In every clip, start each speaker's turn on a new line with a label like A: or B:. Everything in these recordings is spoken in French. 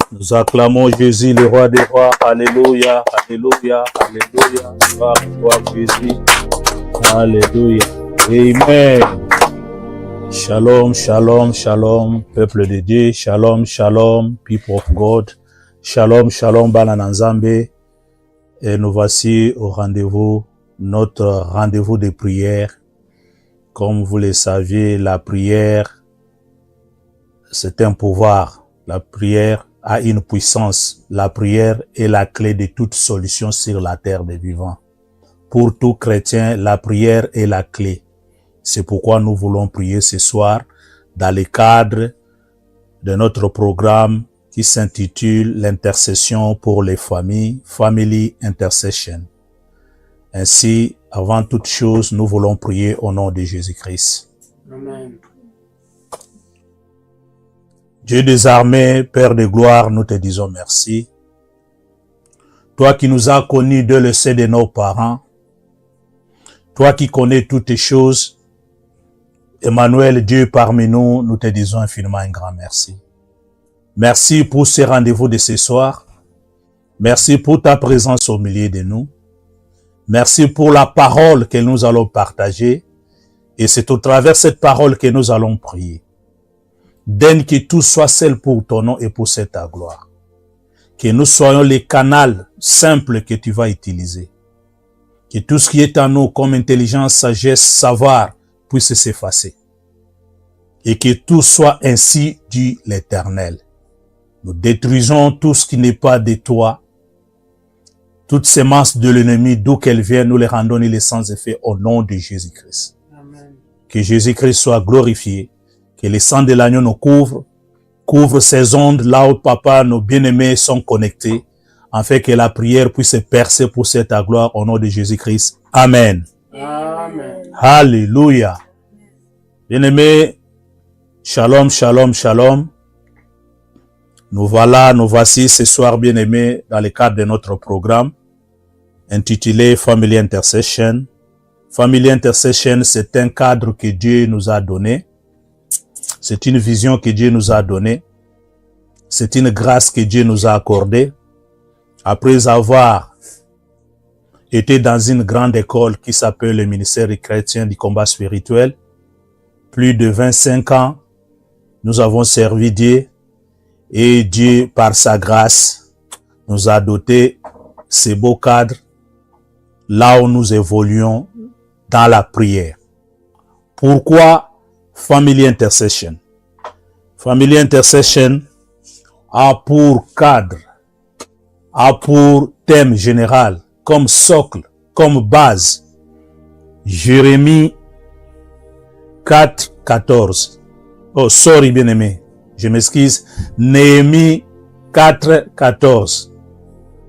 A: Nous acclamons Jésus, le roi des rois. Alléluia, alléluia, alléluia. Gloire à toi, Jésus. Alléluia. Amen. Shalom, shalom, shalom, peuple de Dieu. Shalom, shalom, people of God. Shalom, shalom, Bana Nzambe. Et nous voici au rendez-vous, notre rendez-vous de prière. Comme vous le saviez, la prière, c'est un pouvoir. La prière a une puissance. La prière est la clé de toute solution sur la terre des vivants. Pour tout chrétien, la prière est la clé. C'est pourquoi nous voulons prier ce soir dans le cadre de notre programme qui s'intitule l'intercession pour les familles, Family Intercession. Ainsi, avant toute chose, nous voulons prier au nom de Jésus-Christ.
B: Amen.
A: Dieu des armées, Père de gloire, nous te disons merci. Toi qui nous as connus dès le sein de nos parents, toi qui connais toutes choses, Emmanuel, Dieu parmi nous, nous te disons infiniment un grand merci. Merci pour ce rendez-vous de ce soir. Merci pour ta présence au milieu de nous. Merci pour la parole que nous allons partager. Et c'est au travers de cette parole que nous allons prier. Donne que tout soit celle pour ton nom et pour ta gloire. Que nous soyons les canaux simples que tu vas utiliser. Que tout ce qui est en nous comme intelligence, sagesse, savoir puisse s'effacer. Et que tout soit ainsi dit l'Éternel. Nous détruisons tout ce qui n'est pas de toi. Toutes ces masses de l'ennemi, d'où qu'elles viennent, nous les rendons les sans effet au nom de Jésus-Christ. Que Jésus-Christ soit glorifié. Que le sang de l'agneau nous couvre ces ondes là où papa, nos bien-aimés sont connectés, afin que la prière puisse percer pour cette gloire au nom de Jésus-Christ. Amen.
B: Amen.
A: Alléluia. Bien-aimés, shalom, shalom, shalom. Nous voici ce soir, bien-aimés, dans le cadre de notre programme intitulé Family Intercession. Family Intercession, c'est un cadre que Dieu nous a donné. C'est une vision que Dieu nous a donnée. C'est une grâce que Dieu nous a accordée. Après avoir été dans une grande école qui s'appelle le ministère chrétien du combat spirituel, plus de 25 ans, nous avons servi Dieu et Dieu, par sa grâce, nous a doté ces beaux cadres là où nous évoluons dans la prière. Pourquoi Family Intercession? Family Intercession a pour cadre, a pour thème général, comme socle, comme base, Jérémie 4, 14. Oh, sorry, bien-aimé. Je m'excuse. Néhémie 4, 14.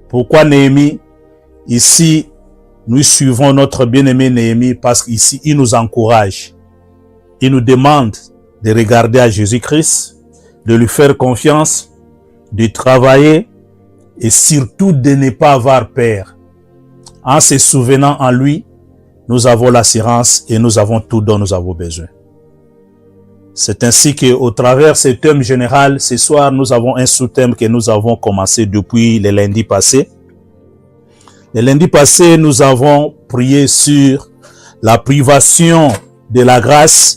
A: Pourquoi Néhémie? Ici, nous suivons notre bien-aimé Néhémie parce qu'ici, il nous encourage. Il nous demande de regarder à Jésus-Christ, de lui faire confiance, de travailler et surtout de ne pas avoir peur. En se souvenant en lui, nous avons l'assurance et nous avons tout dont nous avons besoin. C'est ainsi qu'au travers de ce thème général, ce soir, nous avons un sous-thème que nous avons commencé depuis le lundi passé. Le lundi passé, nous avons prié sur la privation de la grâce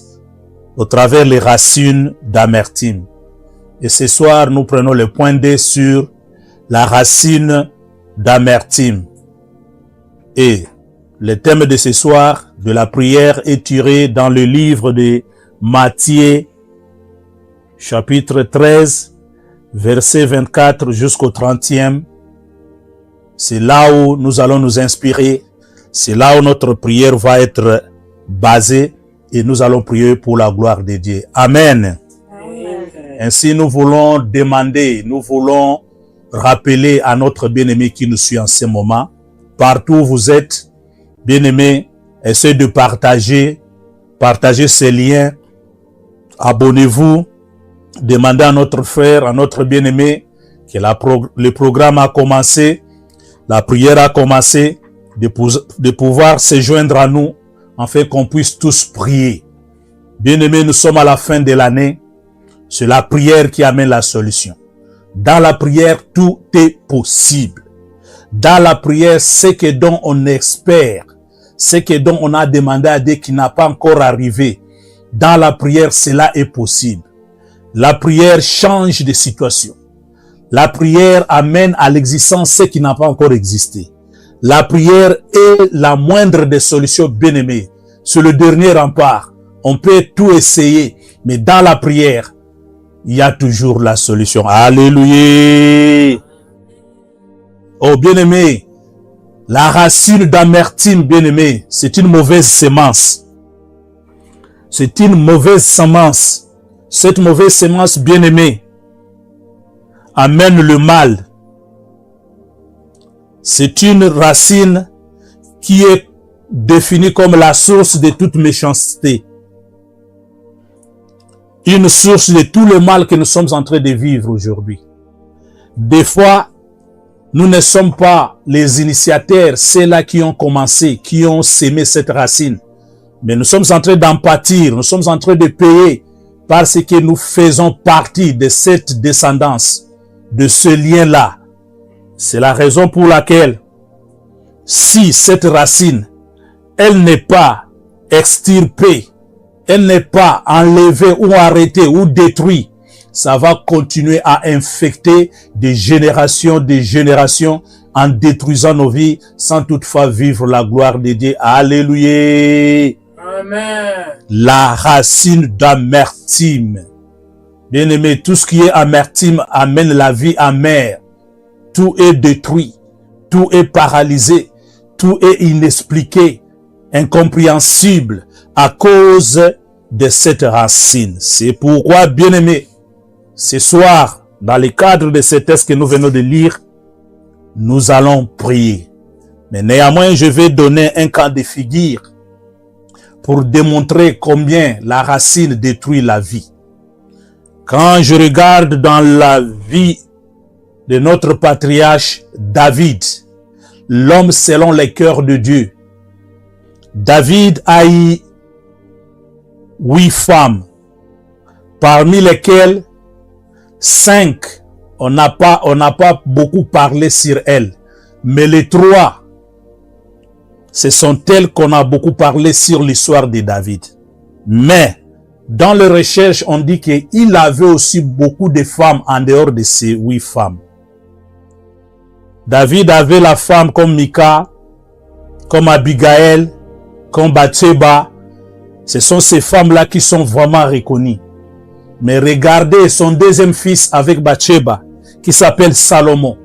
A: au travers les racines d'amertume. Et ce soir, nous prenons le point D sur la racine d'amertume. Et le thème de ce soir, de la prière, est tiré dans le livre de Matthieu, chapitre 13, verset 24 jusqu'au 30e. C'est là où nous allons nous inspirer. C'est là où notre prière va être basée. Et nous allons prier pour la gloire de Dieu. Amen.
B: Amen.
A: Ainsi, nous voulons demander, nous voulons rappeler à notre bien-aimé qui nous suit en ce moment, partout où vous êtes, bien-aimé, essayez de partager ces liens, abonnez-vous, demandez à notre frère, à notre bien-aimé, que le programme a commencé, la prière a commencé, de pouvoir se joindre à nous, afin qu'on puisse tous prier. Bien-aimés, nous sommes à la fin de l'année. C'est la prière qui amène la solution. Dans la prière, tout est possible. Dans la prière, ce que dont on espère, ce que dont on a demandé à Dieu qui n'a pas encore arrivé, dans la prière, cela est possible. La prière change de situation. La prière amène à l'existence ce qui n'a pas encore existé. La prière est la moindre des solutions, bien-aimées. C'est le dernier rempart. On peut tout essayer, mais dans la prière, il y a toujours la solution. Alléluia. Oh, bien-aimé, la racine d'amertume, bien-aimé, c'est une mauvaise semence. C'est une mauvaise semence. Cette mauvaise semence, bien-aimé, amène le mal. C'est une racine qui est définie comme la source de toute méchanceté. Une source de tout le mal que nous sommes en train de vivre aujourd'hui. Des fois, nous ne sommes pas les initiateurs, ceux-là qui ont commencé, qui ont sémé cette racine. Mais nous sommes en train d'en pâtir, nous sommes en train de payer parce que nous faisons partie de cette descendance, de ce lien-là. C'est la raison pour laquelle, si cette racine, elle n'est pas extirpée, elle n'est pas enlevée ou arrêtée ou détruite, ça va continuer à infecter des générations en détruisant nos vies sans toutefois vivre la gloire de Dieu. Alléluia.
B: Amen.
A: La racine d'amertume. Bien-aimé, tout ce qui est amertume amène la vie amère. Tout est détruit, tout est paralysé, tout est inexpliqué, incompréhensible à cause de cette racine. C'est pourquoi, bien-aimé, ce soir, dans le cadre de ce texte que nous venons de lire, nous allons prier. Mais néanmoins, je vais donner un cas de figure pour démontrer combien la racine détruit la vie. Quand je regarde dans la vie de notre patriarche David, l'homme selon le cœur de Dieu, David a eu 8 femmes, parmi lesquelles 5, on n'a pas beaucoup parlé sur elles, mais les 3, ce sont elles qu'on a beaucoup parlé sur l'histoire de David. Mais dans les recherches, on dit qu'il avait aussi beaucoup de femmes en dehors de ces 8 femmes. David avait la femme comme Mika, comme Abigail, comme Bathsheba. Ce sont ces femmes-là qui sont vraiment reconnues. Mais regardez son deuxième fils avec Bathsheba, qui s'appelle Salomon.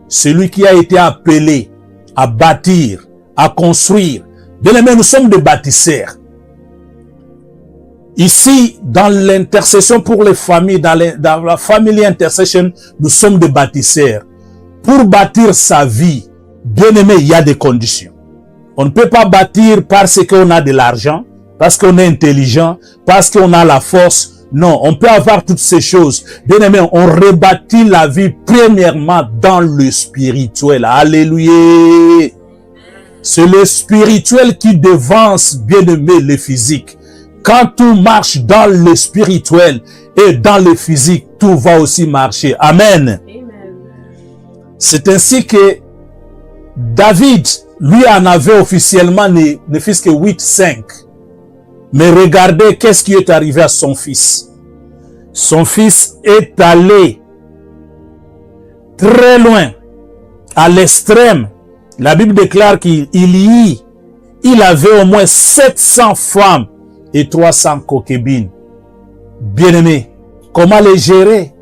A: Celui qui a été appelé à bâtir, à construire. Bien aimé, nous sommes des bâtisseurs. Ici, dans l'intercession pour les familles, dans la family intercession, nous sommes des bâtisseurs. Pour bâtir sa vie, bien aimé, il y a des conditions. On ne peut pas bâtir parce qu'on a de l'argent, parce qu'on est intelligent, parce qu'on a la force. Non, on peut avoir toutes ces choses. Bien aimé, on rebâtit la vie premièrement dans le spirituel. Alléluia. C'est le spirituel qui devance, bien aimé, le physique. Quand tout marche dans le spirituel et dans le physique, tout va aussi marcher. Amen. C'est ainsi que David, lui, en avait officiellement ne fils que 8-5. Mais regardez qu'est-ce qui est arrivé à son fils. Son fils est allé très loin, à l'extrême. La Bible déclare qu'il avait au moins 700 femmes et 300 concubines. Bien-aimés, comment les gérer?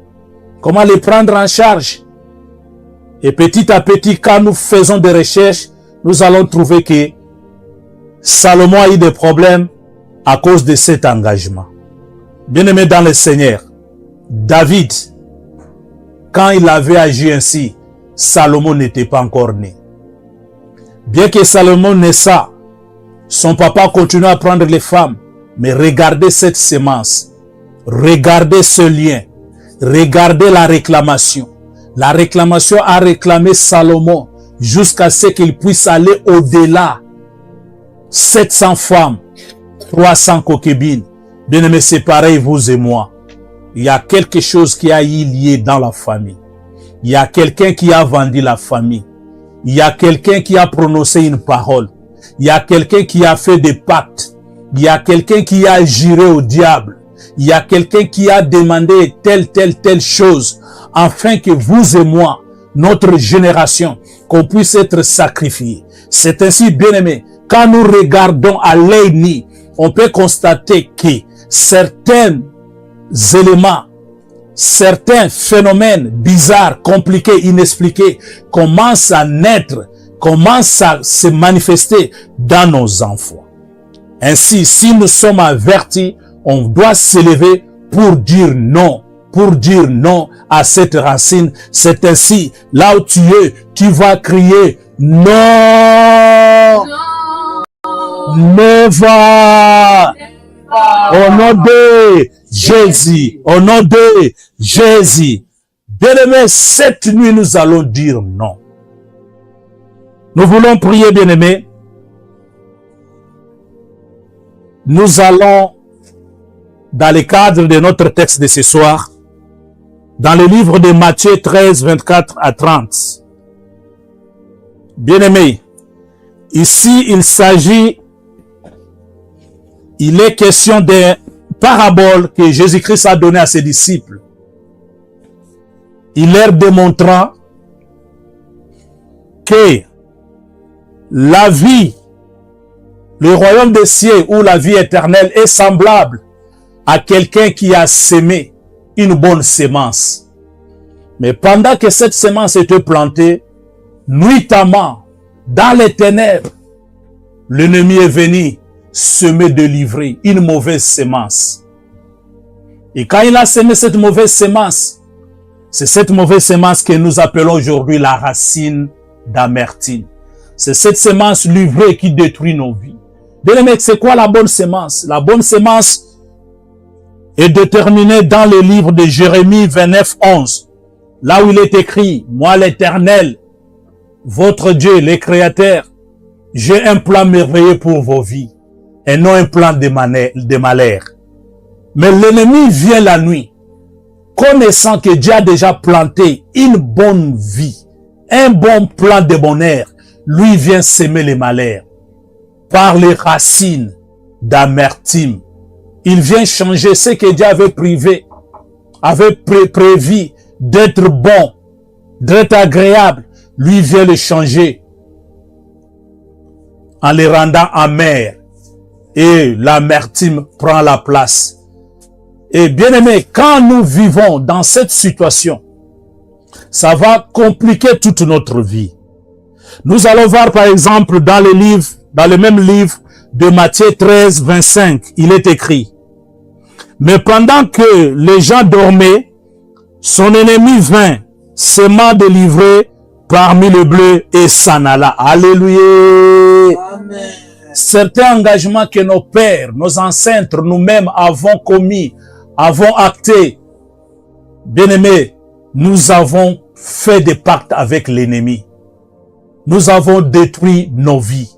A: Comment les prendre en charge? Et petit à petit, quand nous faisons des recherches, nous allons trouver que Salomon a eu des problèmes à cause de cet engagement. Bien-aimé dans le Seigneur, David, quand il avait agi ainsi, Salomon n'était pas encore né. Bien que Salomon naissa, son papa continuait à prendre les femmes. Mais regardez cette sémence, regardez ce lien, regardez la réclamation. La réclamation a réclamé Salomon jusqu'à ce qu'il puisse aller au-delà. 700 femmes, 300 concubines. Bien aimé, c'est pareil, vous et moi. Il y a quelque chose qui a eu lié dans la famille. Il y a quelqu'un qui a vendu la famille. Il y a quelqu'un qui a prononcé une parole. Il y a quelqu'un qui a fait des pactes. Il y a quelqu'un qui a juré au diable. Il y a quelqu'un qui a demandé telle chose afin que vous et moi, notre génération, qu'on puisse être sacrifiés. C'est ainsi, bien-aimés, quand nous regardons à l'œil nu, on peut constater que certains éléments, certains phénomènes bizarres, compliqués, inexpliqués, commencent à naître, commencent à se manifester dans nos enfants. Ainsi, si nous sommes avertis, on doit s'élever pour dire non à cette racine. C'est ainsi, là où tu es, tu vas crier non, never, au nom de Jésus, au nom de Jésus. Bien-aimés, cette nuit, nous allons dire non. Nous voulons prier, bien-aimés. Nous allons, dans le cadre de notre texte de ce soir, dans le livre de Matthieu 13, 24 à 30. Bien-aimés, ici, il est question des paraboles que Jésus-Christ a données à ses disciples. Il leur démontrant que la vie, le royaume des cieux ou la vie éternelle est semblable à quelqu'un qui a semé une bonne sémence. Mais pendant que cette sémence était plantée, nuitamment, dans les ténèbres, l'ennemi est venu semer de livrer une mauvaise sémence. Et quand il a semé cette mauvaise sémence, c'est cette mauvaise sémence que nous appelons aujourd'hui la racine d'amertume. C'est cette sémence livrée qui détruit nos vies. Bien-aimés, c'est quoi la bonne sémence? La bonne sémence est déterminée dans le livre de Jérémie 29, 11. Là où il est écrit, moi l'Éternel, votre Dieu, le Créateur, j'ai un plan merveilleux pour vos vies et non un plan de malheur. Mais l'ennemi vient la nuit, connaissant que Dieu a déjà planté une bonne vie, un bon plan de bonheur. Lui vient s'aimer les malheurs par les racines d'amertume. Il vient changer ce que Dieu avait prévu d'être bon, d'être agréable. Lui vient le changer en les rendant amers. Et l'amertume prend la place. Et bien aimé, quand nous vivons dans cette situation, ça va compliquer toute notre vie. Nous allons voir par exemple dans le même livre de Matthieu 13, 25, il est écrit: mais pendant que les gens dormaient, son ennemi vint, s'aimant de livrer parmi le bleu et s'en alla. Alléluia. Amen. Certains engagements que nos pères, nos ancêtres, nous-mêmes avons commis, avons actés. Bien-aimés, nous avons fait des pactes avec l'ennemi. Nous avons détruit nos vies.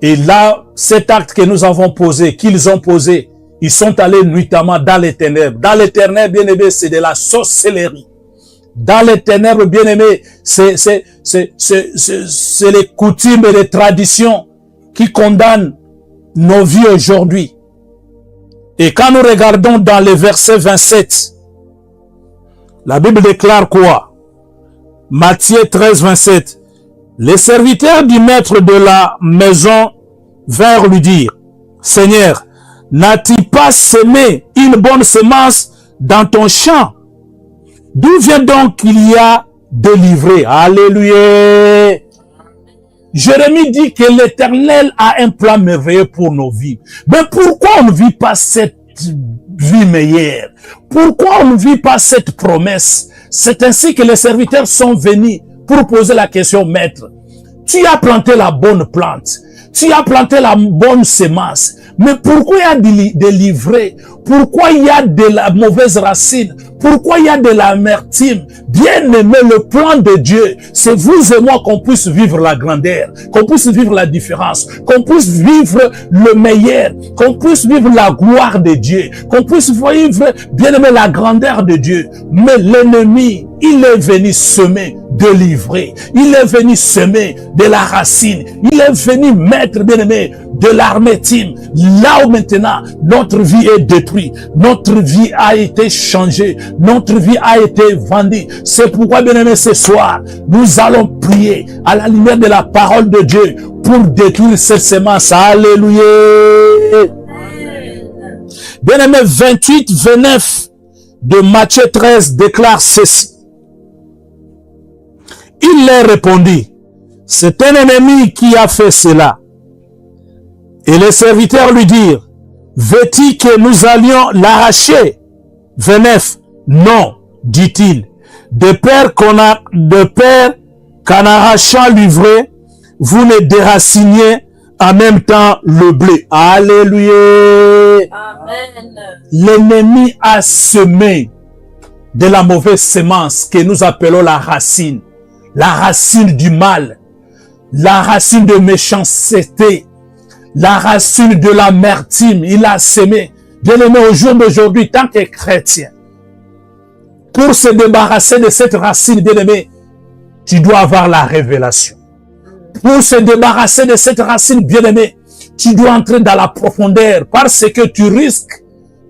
A: Et là, cet acte que nous avons posé, qu'ils ont posé, ils sont allés nuitamment dans les ténèbres. Dans les ténèbres, bien-aimés, c'est de la sorcellerie. Dans les ténèbres, bien-aimés, c'est les coutumes et les traditions qui condamnent nos vies aujourd'hui. Et quand nous regardons dans le verset 27, la Bible déclare quoi? Matthieu 13, 27. Les serviteurs du maître de la maison vinrent lui dire: Seigneur, n'as-tu pas semé une bonne semence dans ton champ? D'où vient donc qu'il y a délivré? Alléluia. Jérémie dit que l'Éternel a un plan merveilleux pour nos vies. Mais pourquoi on ne vit pas cette vie meilleure? Pourquoi on ne vit pas cette promesse? C'est ainsi que les serviteurs sont venus pour poser la question: Maître, tu as planté la bonne plante, tu as planté la bonne semence, mais pourquoi il y a des livrées? Pourquoi il y a de la mauvaise racine? Pourquoi il y a de l'amertume? Bien aimé, le plan de Dieu, c'est vous et moi qu'on puisse vivre la grandeur, qu'on puisse vivre la différence, qu'on puisse vivre le meilleur, qu'on puisse vivre la gloire de Dieu, qu'on puisse vivre, bien aimé, la grandeur de Dieu. Mais l'ennemi, il est venu semer de l'ivraie. Il est venu semer de la racine. Il est venu mettre, bien aimé, de l'amertume. Là où maintenant, notre vie est détruite. Notre vie a été changée. Notre vie a été vendue. C'est pourquoi, bien aimé, ce soir, nous allons prier à la lumière de la parole de Dieu pour détruire cette semence. Alléluia. Bien aimé, 28, 29 de Matthieu 13 déclare ceci. Il leur répondit, c'est un ennemi qui a fait cela. Et les serviteurs lui dirent, veux-tu que nous allions l'arracher? 29. Non, dit-il, de peur qu'en arrachant l'ivraie, vous ne déraciniez en même temps le blé. Alléluia.
C: Amen.
A: L'ennemi a semé de la mauvaise semence que nous appelons la racine du mal, la racine de méchanceté, la racine de l'amertume. Il a semé. Bien-aimé, au jour d'aujourd'hui, tant que chrétien, pour se débarrasser de cette racine, bien-aimé, tu dois avoir la révélation. Pour se débarrasser de cette racine, bien-aimé, tu dois entrer dans la profondeur, parce que tu risques,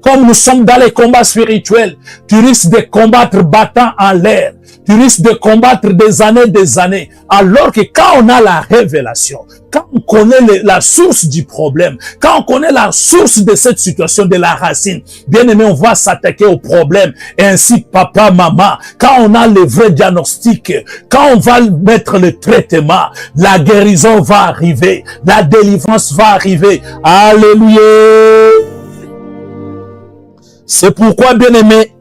A: comme nous sommes dans les combats spirituels, tu risques de combattre battant en l'air. Tu risques de combattre des années, alors que quand on a la révélation, quand on connaît la source du problème, quand on connaît la source de cette situation, de la racine, bien aimé, on va s'attaquer au problème. Et ainsi, papa, maman, quand on a le vrai diagnostic, quand on va mettre le traitement, la guérison va arriver, la délivrance va arriver. Alléluia. C'est pourquoi, bien aimé,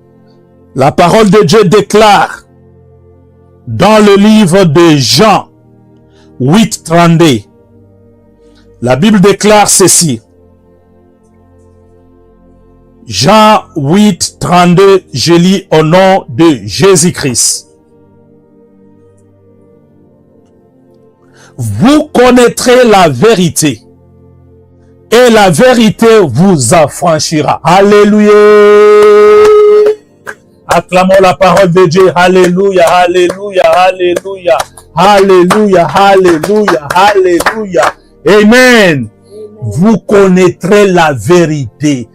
A: la parole de Dieu déclare dans le livre de Jean 8, 32, la Bible déclare ceci. Jean 8, 32, je lis au nom de Jésus-Christ. Vous connaîtrez la vérité et la vérité vous affranchira. Alléluia. Acclamons la parole de Dieu. Alléluia, alléluia, alléluia, alléluia, alléluia, alléluia. Amen. Vous connaîtrez la vérité.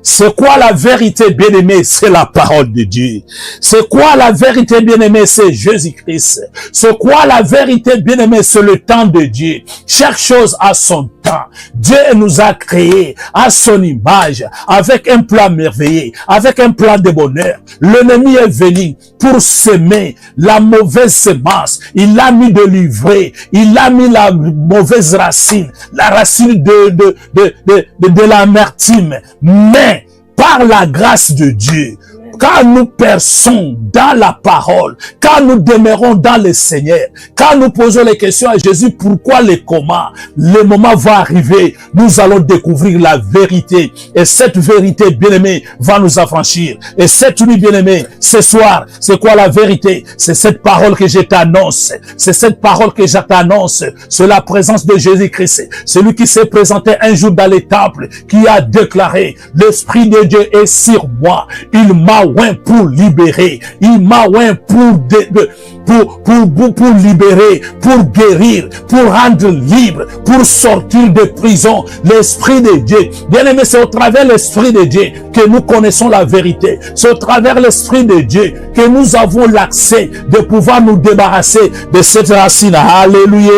A: C'est quoi la vérité, bien-aimé? C'est la parole de Dieu. C'est quoi la vérité, bien-aimé? C'est Jésus-Christ. C'est quoi la vérité, bien-aimé? C'est le temps de Dieu. Chaque chose a son temps. Dieu nous a créés à son image, avec un plan merveilleux, avec un plan de bonheur. L'ennemi est venu pour semer la mauvaise semence. Il a mis de l'ivraie. Il a mis la mauvaise racine. La racine de l'amertume. Mais par la grâce de Dieu, quand nous perçons dans la parole, quand nous demeurons dans le Seigneur, quand nous posons les questions à Jésus, pourquoi les comment, le moment va arriver, nous allons découvrir la vérité. Et cette vérité, bien-aimée, va nous affranchir. Et cette nuit, bien-aimée, ce soir, c'est quoi la vérité? C'est cette parole que je t'annonce. C'est cette parole que je t'annonce. C'est la présence de Jésus-Christ. Celui qui s'est présenté un jour dans les temples, qui a déclaré, l'Esprit de Dieu est sur moi. Il m'a oint pour libérer. Il m'a oint pour libérer, pour guérir, pour rendre libre, pour sortir de prison. L'Esprit de Dieu. Bien aimé, c'est au travers de l'Esprit de Dieu que nous connaissons la vérité. C'est au travers de l'Esprit de Dieu que nous avons l'accès de pouvoir nous débarrasser de cette racine. Alléluia.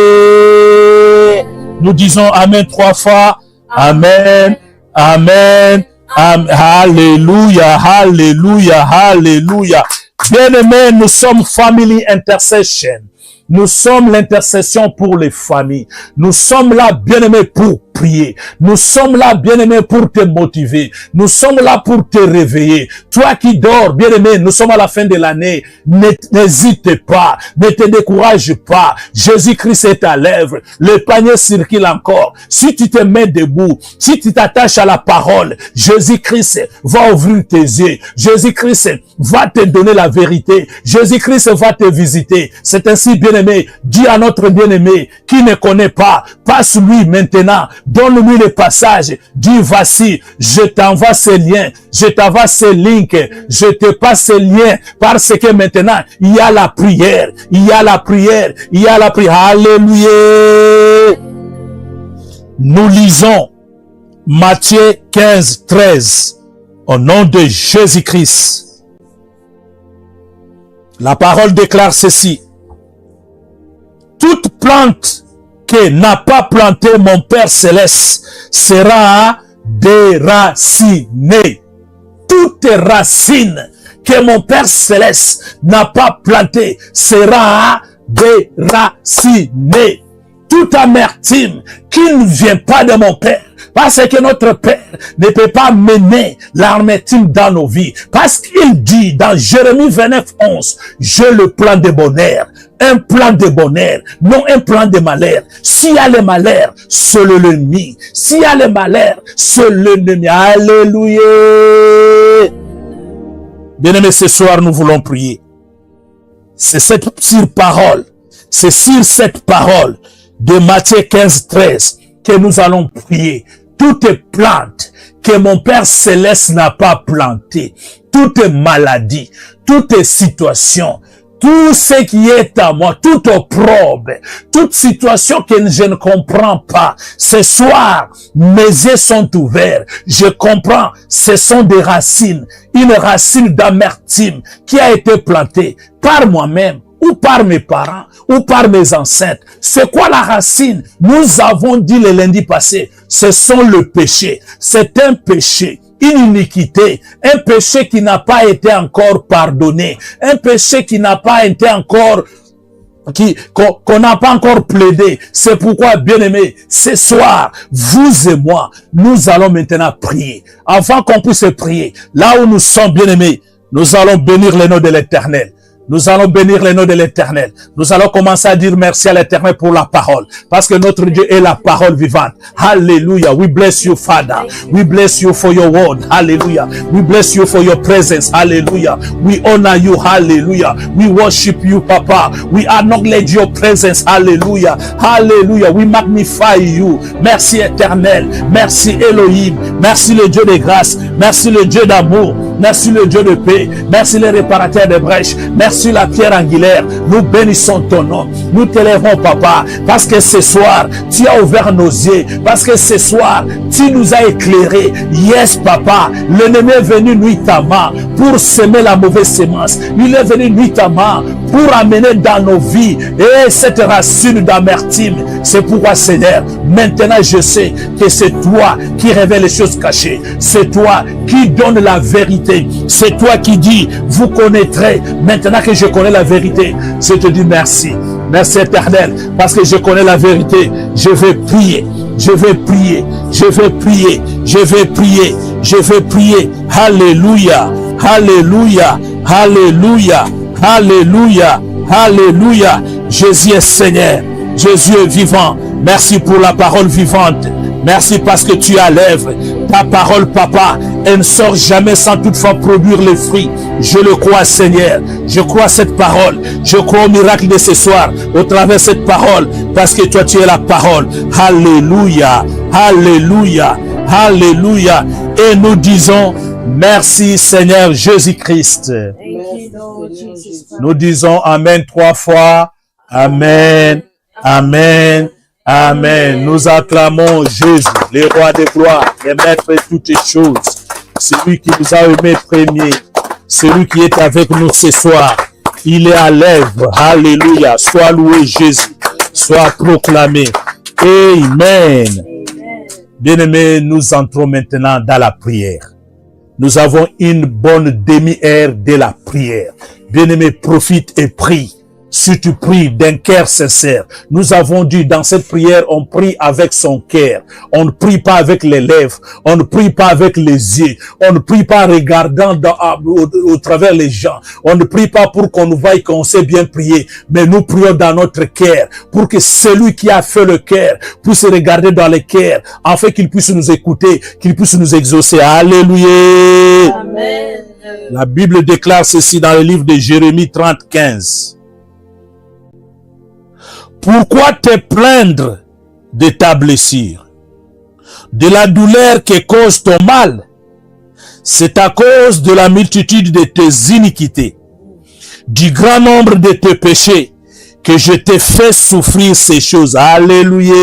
A: Nous disons Amen 3 fois. Amen. Amen. Alléluia, alléluia, alléluia. Bien-aimés, nous sommes Family Intercession. Nous sommes l'intercession pour les familles. Nous sommes là, bien-aimés, pour prier. Nous sommes là, bien-aimé, pour te motiver. Nous sommes là pour te réveiller. Toi qui dors, bien-aimé, nous sommes à la fin de l'année. N'hésite pas, ne te décourage pas. Jésus-Christ est à l'œuvre. Le panier circule encore. Si tu te mets debout, si tu t'attaches à la parole, Jésus-Christ va ouvrir tes yeux. Jésus-Christ va te donner la vérité. Jésus-Christ va te visiter. C'est ainsi, bien-aimé, dis à notre bien-aimé qui ne connaît pas, passe-lui maintenant, donne-lui le passage, dis voici, je t'envoie ce lien, je t'envoie ce link, je te passe ce lien, parce que maintenant, il y a la prière, il y a la prière, il y a la prière. Alléluia. Nous lisons Matthieu 15, 13, au nom de Jésus-Christ. La parole déclare ceci. Toute plante que n'a pas planté mon Père Céleste sera déracinée. Toute racine que mon Père Céleste n'a pas plantée sera déracinée. Toute amertume qui ne vient pas de mon Père, parce que notre Père ne peut pas mener l'amertume dans nos vies. Parce qu'il dit dans Jérémie 29, 11, j'ai le plan de bonheur. Un plan de bonheur, non un plan de malheur. S'il y a le malheur, c'est l'ennemi. S'il y a le malheur, c'est l'ennemi. Alléluia. Bien-aimés, ce soir, nous voulons prier. C'est cette parole. C'est sur cette parole de Matthieu 15, 13 que nous allons prier. Toute plante que mon Père Céleste n'a pas plantée, toute maladie, toute situation, tout ce qui est à moi, toute opprobre, toute situation que je ne comprends pas. Ce soir, mes yeux sont ouverts. Je comprends, ce sont des racines. Une racine d'amertume qui a été plantée par moi-même, ou par mes parents, ou par mes ancêtres. C'est quoi la racine? Nous avons dit le lundi passé, ce sont le péché. C'est un péché, une iniquité, un péché qui n'a pas été encore pardonné, un péché qui n'a pas été encore qu'on n'a pas encore plaidé. C'est pourquoi, bien-aimés, ce soir, vous et moi, nous allons maintenant prier. Avant qu'on puisse prier, là où nous sommes, bien-aimés, nous allons bénir le nom de l'Éternel. Nous allons bénir le nom de l'Éternel. Nous allons commencer à dire merci à l'Éternel pour la parole. Parce que notre Dieu est la parole vivante. Hallelujah. We bless you, Father. We bless you for your word. Hallelujah. We bless you for your presence. Hallelujah. We honor you. Hallelujah. We worship you, Papa. We acknowledge your presence. Hallelujah. Hallelujah. We magnify you. Merci éternel. Merci Elohim. Merci le Dieu de grâce. Merci le Dieu d'amour. Merci le Dieu de paix. Merci le réparateur de brèches. Merci la pierre angulaire. Nous bénissons ton nom. Nous t'élèvons, Papa, parce que ce soir, tu as ouvert nos yeux. Parce que ce soir, tu nous as éclairés. Yes, Papa. L'ennemi est venu nuitamment pour semer la mauvaise semence. Il est venu nuitamment pour amener dans nos vies et cette racine d'amertume. C'est pourquoi, Seigneur, maintenant je sais que c'est toi qui révèle les choses cachées. C'est toi qui donne la vérité. C'est toi qui dis, vous connaîtrez. Maintenant que je connais la vérité, je te dis merci. Merci éternel, parce que je connais la vérité. Je vais prier. Je vais prier. Je vais prier. Je vais prier. Je vais prier. Alléluia. Alléluia. Alléluia. Alléluia. Alléluia. Jésus est Seigneur. Jésus est vivant. Merci pour la parole vivante. Merci parce que tu es à l'œuvre. Ta parole, Papa, elle ne sort jamais sans toutefois produire les fruits. Je le crois, Seigneur. Je crois cette parole. Je crois au miracle de ce soir au travers de cette parole. Parce que toi, tu es la parole. Alléluia. Alléluia. Alléluia. Et nous disons, merci Seigneur Jésus-Christ. Nous disons Amen 3 fois. Amen. Amen. Amen. Nous acclamons Jésus, le roi de gloire, le maître de toutes choses. Celui qui nous a aimés premier. Celui qui est avec nous ce soir. Il est à l'œuvre. Alléluia. Sois loué Jésus. Sois proclamé. Amen. Bien-aimés, nous entrons maintenant dans la prière. Nous avons une bonne demi-heure de la prière. Bien-aimés, profite et prie. si tu pries d'un cœur sincère. Nous avons dit dans cette prière, on prie avec son cœur. On ne prie pas avec les lèvres. On ne prie pas avec les yeux. On ne prie pas en regardant au travers les gens. On ne prie pas pour qu'on nous voie qu'on sait bien prier. Mais nous prions dans notre cœur pour que celui qui a fait le cœur puisse regarder dans le cœur afin qu'il puisse nous écouter, qu'il puisse nous exaucer. Alléluia.
C: Amen.
A: La Bible déclare ceci dans le livre de Jérémie 30, 15. Pourquoi te plaindre de ta blessure, de la douleur qui cause ton mal? C'est à cause de la multitude de tes iniquités, du grand nombre de tes péchés, que je t'ai fait souffrir ces choses. Alléluia.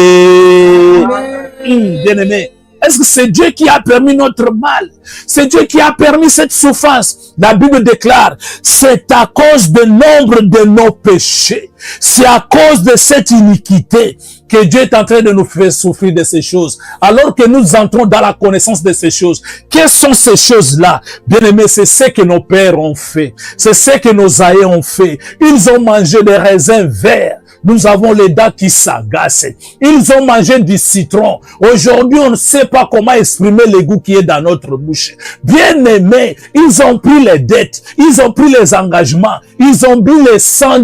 A: Bien-aimé, est-ce que c'est Dieu qui a permis notre mal? C'est Dieu qui a permis cette souffrance. La Bible déclare, c'est à cause du nombre de nos péchés. C'est à cause de cette iniquité que Dieu est en train de nous faire souffrir de ces choses. Alors que nous entrons dans la connaissance de ces choses. Quelles sont ces choses-là? Bien-aimés, c'est ce que nos pères ont fait. C'est ce que nos aïeux ont fait. Ils ont mangé des raisins verts. Nous avons les dents qui s'agacent. Ils ont mangé du citron. Aujourd'hui, on ne sait pas comment exprimer le goût qui est dans notre bouche. Bien-aimés, ils ont pris les dettes. Ils ont pris les engagements. Ils ont bu les sangs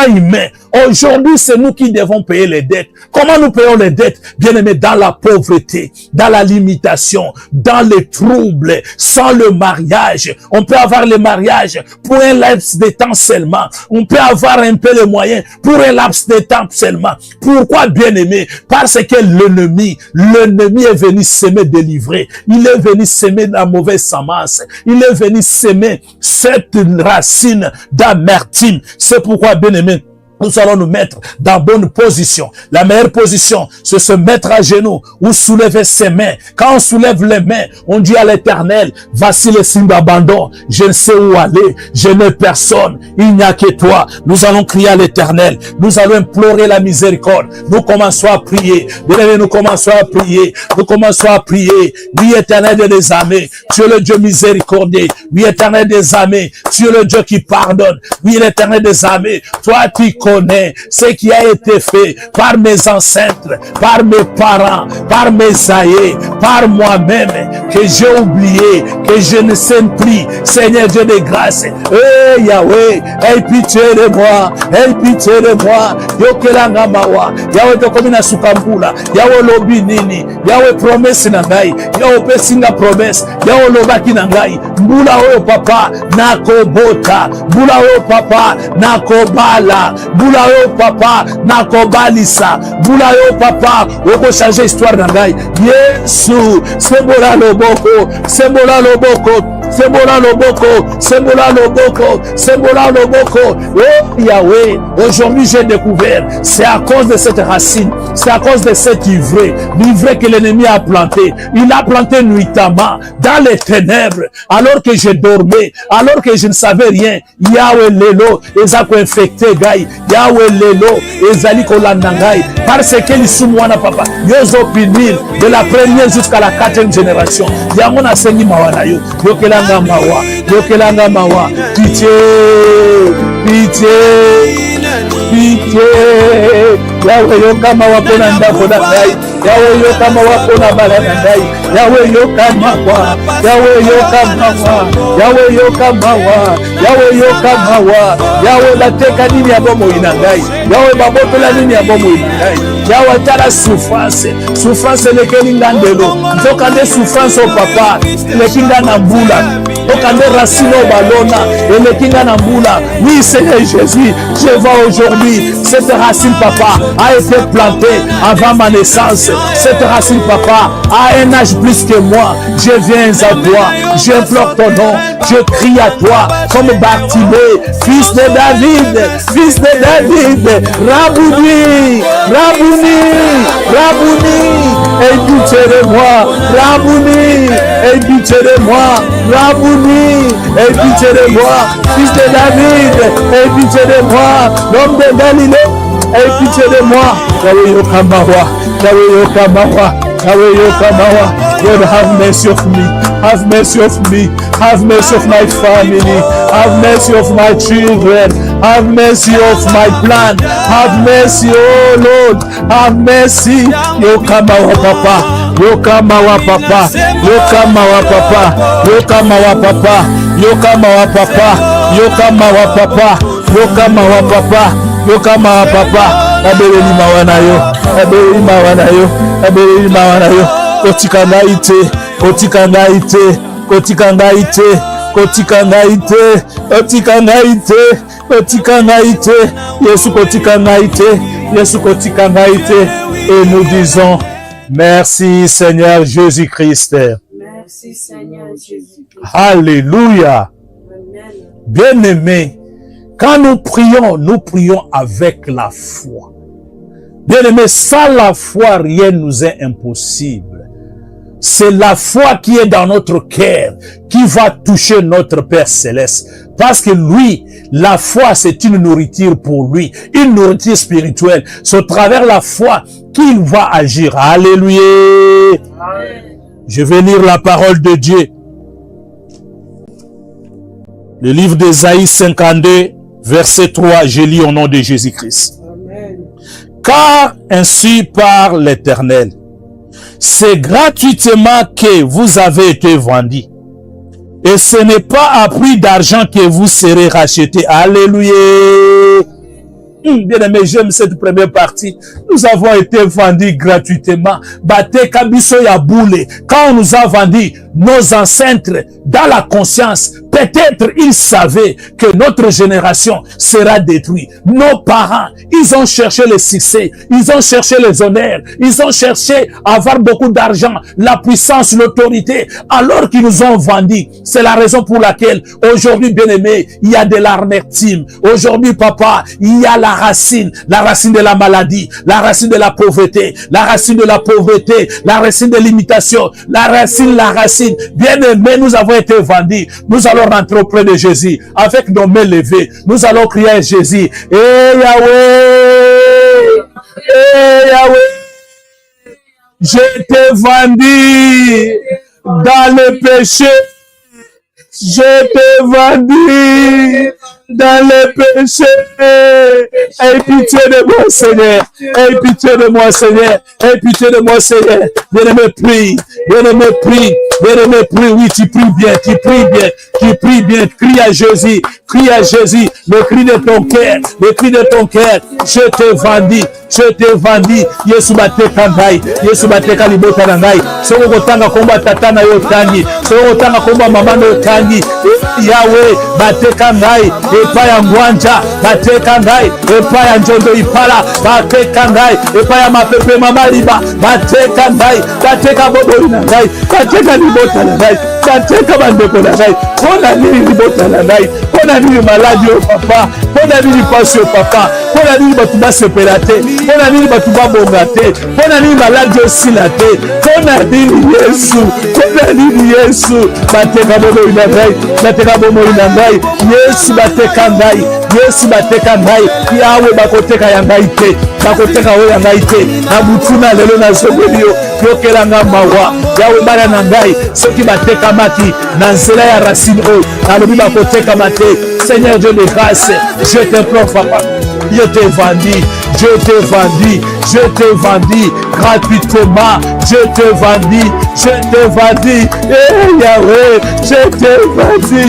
A: humains. Aujourd'hui, c'est nous qui devons payer les dettes. Comment nous payons les dettes? Bien-aimés, dans la pauvreté, dans la limitation, dans les troubles, sans le mariage. On peut avoir le mariage pour un laps de temps seulement. On peut avoir un peu le moyen pour un laps de temps seulement. Pourquoi, bien-aimé? Parce que l'ennemi est venu s'aimer délivrer. Il est venu s'aimer la mauvaise semence. Il est venu s'aimer cette racine d'amertume. C'est pourquoi, bien-aimé, nous allons nous mettre dans bonne position. La meilleure position, c'est se mettre à genoux ou soulever ses mains. Quand on soulève les mains, on dit à l'Éternel, voici le signe d'abandon. Je ne sais où aller. Je n'ai personne. Il n'y a que toi. Nous allons crier à l'Éternel. Nous allons implorer la miséricorde. Nous commençons à prier. Bien-aimés, nous commençons à prier. Nous commençons à prier. Oui, Éternel des armées, tu es le Dieu miséricordieux. Oui, Éternel des armées, tu es le Dieu qui pardonne. Oui, l'Éternel des armées, toi tu connais ce qui a été fait par mes ancêtres, par mes parents, par mes aïeux, par moi-même, que j'ai oublié, que je ne sais plus. Seigneur Dieu de grâce, eh Yahweh, aie pitié de moi, aie pitié de moi. Yokelanga mawa, Yahweh tokomina sukambula, Yahweh lobi nini, Yahweh promesse na ngai, Yahweh pesinga promesse, Yahweh lobaki na ngai, mbula oyo papa nakobota, mbula oyo papa nakobala, mbula oyo papa nakobalisa, mbula oyo papa oko changer histoire na ngai. Yesu, sembola loboko, sembola loboko, sembola loboko, sembola loboko, sembola loboko. Oh Yahweh, aujourd'hui j'ai découvert, c'est à cause de cette racine, c'est à cause de cet ivraie, l'ivraie que l'ennemi a planté. Il a planté nuitamment dans les ténèbres, alors que je dormais, alors que je ne savais rien. Yahweh lelo, ezako infecté gai, Yahweh lelo, ezali kolanda ngai, parce que l'isumwana papa, yozo pinil, de la première jusqu'à la 4e génération. Yamona sengi mawana yo, yokelanga mawa, yokelanga mawa, pitié, pitié, pitié. Yahweh yokama wapona ndako na ngai, Yahweh yokama wapona bala na ngai, Yahweh yokama wa, Yahweh yokama wa, Yahweh yokama wa, Yahweh yokama wa, Yahweh lateka nini ya bomo ina ngai, Yahweh babotela nini ya bomo ina ngai, Yahweh tala souffrance, souffrance lekeli ngandelo, nzokande souffrance o papa, lekinga na mbula, okande racine o balona, lekinga na mbula. Oui Seigneur Jésus, je vois aujourd'hui cette racine papa a été plantée avant ma naissance. Cette racine papa a un âge plus que moi. Je viens à toi, j'implore ton nom, je crie à toi comme Bartimée, fils de David, fils de David, Rabouni, Rabouni, Rabouni, aie pitié de moi, Rabouni, aie pitié de moi, Rabouni, aie pitié de moi, fils de David, aie pitié de moi, l'homme de Galilée, aie pitié de moi. Yahweh yokamawa, Yahweh yokamawa, Yahweh yokamawa. God have mercy of me, have mercy of me. Have mercy of my family. Have mercy of my children. Have mercy of my plan. Have mercy, oh Lord. Have mercy. Yo kama wa papa. Yo kama wa papa. Yo kama wa papa. Yo kama wa papa. Yo kama wa papa. Yo kama wa papa. Yo kama wa papa. Yo kama wa papa. Abeleli mawana yo. Abeleli mawana yo. Abeleli mawana yo. Kotika ngaite. Kotika ngaite. Kotika ngaite. Kotika ngaite. Kotika ngaite. Kotika ngaite. Yesu kotika ngaite. Yesu kotika ngaite. Et nous disons merci Seigneur Jésus-Christ.
B: Merci Seigneur Jésus-Christ.
A: Alléluia.
B: Amen.
A: Bien-aimés, quand nous prions avec la foi. Bien-aimés, sans la foi, rien nous est impossible. C'est la foi qui est dans notre cœur qui va toucher notre Père Céleste. Parce que lui, la foi, c'est une nourriture pour lui, une nourriture spirituelle. C'est au travers de la foi qu'il va agir. Alléluia.
B: Amen.
A: Je vais lire la parole de Dieu. Le livre d'Ésaïe 52, verset 3, je lis au nom de Jésus-Christ.
B: Amen.
A: Car ainsi parle l'Éternel. C'est gratuitement que vous avez été vendus. Et ce n'est pas à prix d'argent que vous serez rachetés. Alléluia. Bien aimé, j'aime cette première partie. Nous avons été vendus gratuitement. Bate kabiso ya boule. Quand on nous a vendus, nos ancêtres, dans la conscience, peut-être ils savaient que notre génération sera détruite. Nos parents, ils ont cherché le succès, ils ont cherché les honneurs, ils ont cherché à avoir beaucoup d'argent, la puissance, l'autorité, alors qu'ils nous ont vendus. C'est la raison pour laquelle aujourd'hui, bien aimé, il y a de l'amertume. Aujourd'hui, papa, il y a la racine de la maladie, la racine de la pauvreté, la racine de la pauvreté, la racine de l'imitation, la racine. Bien aimé, nous avons été vendus. Nous allons rentrer auprès de Jésus avec nos mains levées. Nous allons crier à Jésus. Eh Yahweh, eh Yahweh, je t'ai vendu dans le péché. Je t'ai vendu dans le péché. Aie pitié de moi, Seigneur. Aie pitié de moi, Seigneur. Aie pitié de moi, Seigneur. Bien-aimé, prie. Bien-aimé, prie. Bien-aimé, prie. Oui, tu pries bien. Tu pries bien. Tu pries bien. Crie à Jésus. Crie à Jésus. Le cri de ton cœur. Le cri de ton cœur. Je t'ai vendu. Je t'ai vendu. Yesu bateka ngai. Yesu bateka libota na ngai. Soko kotanga komba tata na yo tangi. Soko kotanga komba mama na yo tangi. Yahweh bateka ngai. Epa ya ngwanja bateka ngai. Epa ya njondo ipala bateka ngai. Epa ya mapepe mamaliba bateka ngai. Bateka bobo na ngai. Bateka libota na ngai. Bateka bandeko na ngai. Kona nini libota na ngai. Kona nini maladi yo papa. Kona nini pasi yo papa. Kona nini batu basepela te. Kona nini batu babonga te. Kona nini maladi osila te. Kona nini Yesu. Kona nini Yesu. Bateka bobo na ngai. Bateka bobo na ngai. Yesu bateka ngai. Yesu bateka ngai. Yawe bakoteka ya ngai te. Bakoteka oyo ya ngai te. Na butuna lelo na zobeli yo. Yokela nga mawa. Yawe bana na ngai. Soki bateka maki na nzela ya racine oyo. Alobi bakoteka mate. Seigneur Dieu de grâce, je te prends papa. Je t'ai vendu, je t'ai vendu, je t'ai vendu gratuitement, je t'ai vendu, je t'ai vendu, eh Yahweh, je t'ai vendu,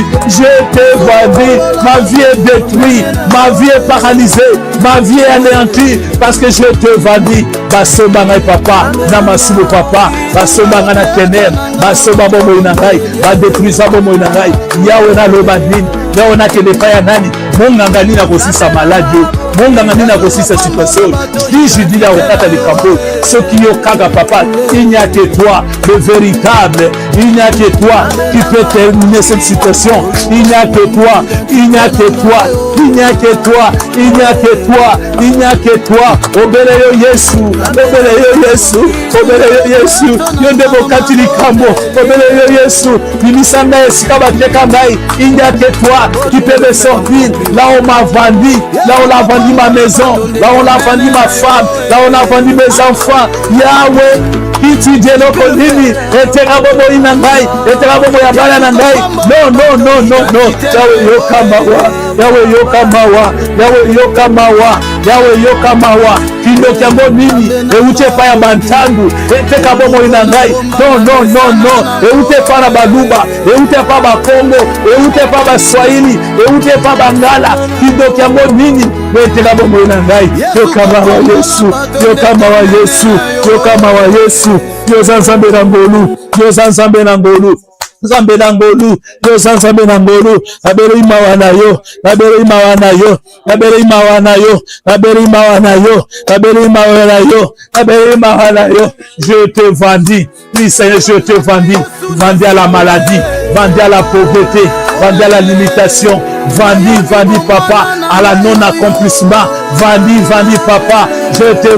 A: ma vie est détruite, ma vie est paralysée, ma vie est anéantie, parce que je t'ai vendu, basomba ngai papa, na masumu papa, basomba ngai na ténèbres, basomba bomo na ngai, badétruisa bomo na ngai, Yahweh na loba nini, Yahweh na kende paya nani, monganga nini akosisa maladi, monganga nini akosisa situation, je dis là au kata de Kambo, ce qui est kaga papa, il n'y a que toi, le véritable, il n'y a que toi qui peut terminer cette situation, il n'y a que toi, il n'y a que toi, il n'y a que toi, il n'y a que toi, il n'y a que toi, obeleyo Yesu, obeleyo Yesu, obeleyo Yesu, yonde bokati likambo, obeleyo Yesu, bimisanga esika bateka ngai, il n'y a que toi qui peut me sortir, là on m'a vendu, là on a vendu ma maison, là on a vendu ma femme, là on a vendu mes enfants, Yahweh, Kiti jeloko nini. Etera bobo inangai. Etera bobo ya bala nangai. No, no, no, no, no. Yawe yokamawa. Yawe yokamawa. Yawe yokamawa. Yawe yokamawa. Kindo kiambo nini. Eute pa ya bantandu. Eteka bobo inangai. No, no, no, no. Eute pa na baluba. Eute pa ba Kongo. Eute pa ba Swahili. Eute pa ba Ngala. Kindo kiambo nini. Eteka bobo inangai. Yokamawa Yesu. Yokamawa Yesu. Yokamawa Yesu. Yozanzambe na ngolu. Yozanzambe na ngolu. Zambe na ngolu, yo zambe na ngolu, abere imawana yo, abere imawana yo, abere imawana yo, abere imawana yo, abere imawana yo, abere imawana yo. Je te vendis, oui Seigneur, je te vendis, vendis à la maladie, vendis à la pauvreté, vendis à la limitation, vendis papa à la non-accomplissement, vendis papa, je te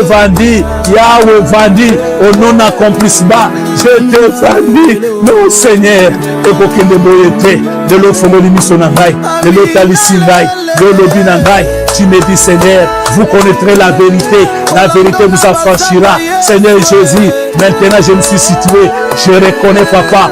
A: vendis, Yahweh vendis au non-accomplissement, je te vendis, non Seigneur, ekokende boyete, de l'ofongoli misonangai, de l'otalisingai, de l'obinangai, tu me dis Seigneur, vous connaîtrez la vérité vous affranchira, Seigneur Jésus, maintenant je me suis situé, je reconnais papa,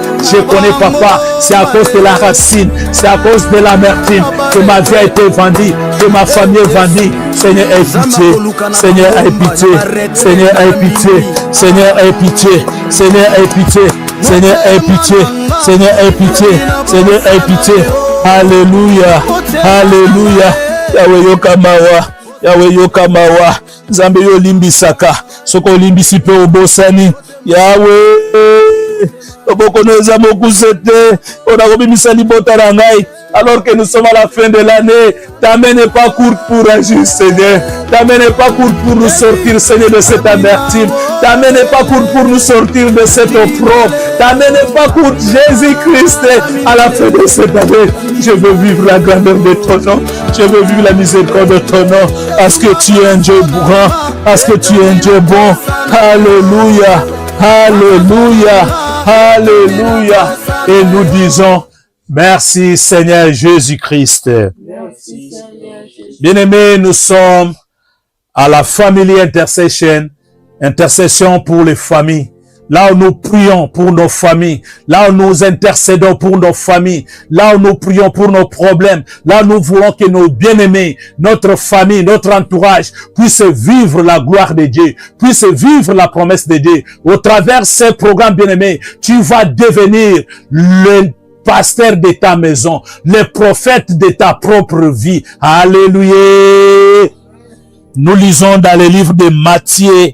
A: c'est à cause de la racine, c'est à cause de l'amertume que ma vie a été vendue, que ma famille est vendue. Seigneur, aie pitié, Seigneur, aie pitié, Seigneur, aie pitié, Seigneur, aie pitié, Seigneur, aie pitié, Seigneur, aie pitié, Seigneur, aie pitié, Seigneur, aie pitié. Alléluia, alléluia. Yahweh yokamawa, Yahweh yokamawa. Nzambe yo limbisaka, soko limbisi pe obosani. Yahweh, obokoneza mokusete, onakobimisa libota na ngai. Alors que nous sommes à la fin de l'année, ta main n'est pas courte pour agir, Seigneur. Ta main n'est pas courte pour nous sortir, Seigneur, de cette amertume. Ta main n'est pas courte pour nous sortir de cette opprobre. Ta main n'est pas courte, Jésus-Christ, à la fin de cette année. Je veux vivre la grandeur de ton nom. Je veux vivre la miséricorde de ton nom. Parce que tu es un Dieu grand. Parce que tu es un Dieu bon. Alléluia. Alléluia. Alléluia. Et nous disons, merci Seigneur Jésus-Christ.
B: Merci Seigneur Jésus.
A: Bien-aimés, nous sommes à la Family Intercession pour les familles. Là où nous prions pour nos familles, là où nous intercédons pour nos familles, là où nous prions pour nos problèmes, là où nous voulons que nos bien-aimés, notre famille, notre entourage puissent vivre la gloire de Dieu, puissent vivre la promesse de Dieu. Au travers de ces programmes, bien-aimés, tu vas devenir le pasteur de ta maison, le prophète de ta propre vie. Alléluia. Nous lisons dans le livre de Matthieu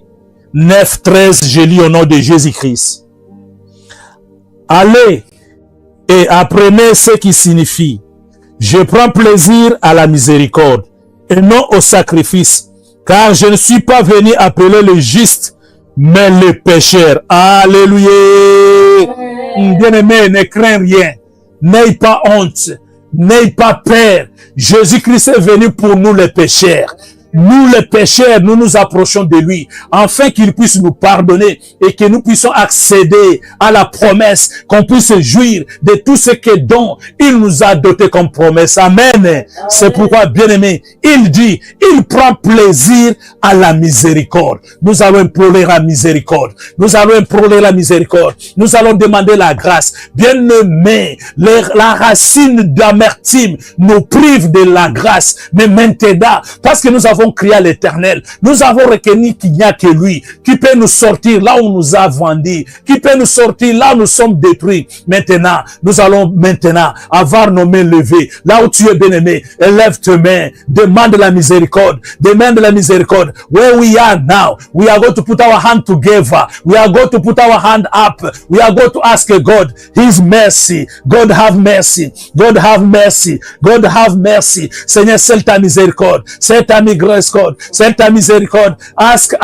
A: 9, 13, je lis au nom de Jésus-Christ. Allez et apprenez ce qui signifie: je prends plaisir à la miséricorde et non au sacrifice, car je ne suis pas venu appeler les justes, mais les pécheurs. Alléluia. Bien-aimé, ne crains rien, n'aie pas honte, n'aie pas peur. Jésus-Christ est venu pour nous les pécheurs. Nous les pécheurs, nous nous approchons de lui, afin qu'il puisse nous pardonner et que nous puissions accéder à la promesse, qu'on puisse jouir de tout ce que dont il nous a doté comme promesse. Amen. C'est pourquoi, bien-aimé, il dit, il prend plaisir à la miséricorde. Nous allons implorer la miséricorde. Nous allons implorer la miséricorde. Nous allons demander la grâce. Bien-aimé, la racine d'amertume nous prive de la grâce. Mais maintenant, parce que nous avons crié à l'Éternel, nous avons reconnu qu'il n'y a que lui qui peut nous sortir là où on nous a vendus, qui peut nous sortir là où nous sommes détruits. Maintenant, nous allons avoir nos mains levées. Là où tu es bien-aimé, élève tes mains, demande la miséricorde, demande la miséricorde. Where we are now, we are going to put our hand together, we are going to put our hand up, we are going to ask God His mercy. God have mercy, God have mercy, God have mercy. Seigneur, c'est ta miséricorde, c'est ta miséricorde, c'est ta miséricorde. Ask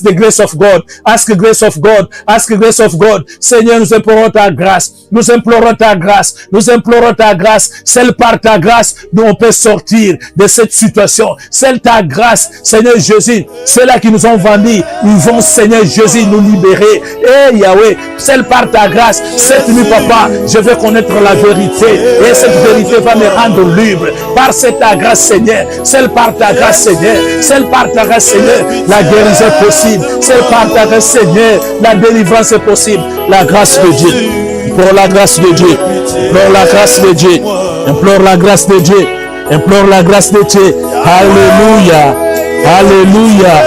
A: the grace of God, ask the grace of God, ask the grace of God. Seigneur, nous implorons ta grâce, nous implorons ta grâce, nous implorons ta grâce. Seule par ta grâce, nous on peut sortir de cette situation. Seule ta grâce, Seigneur Jésus, c'est là qui nous ont vendus, ils vont, Seigneur Jésus, nous libérer. Eh Yahweh, seule par ta grâce, cette nuit, papa, je veux connaître la vérité et cette vérité va me rendre libre. Par cette ta grâce, Seigneur, seule par ta grâce, Seigneur, Seul par ta grâce, Seigneur, la guérison est possible. Seul par ta grâce, Seigneur, la délivrance est possible. La grâce de Dieu. Implore la grâce de Dieu. Implore la grâce de Dieu. Implore la grâce de Dieu. Implore la grâce de Dieu. Alléluia. Alléluia.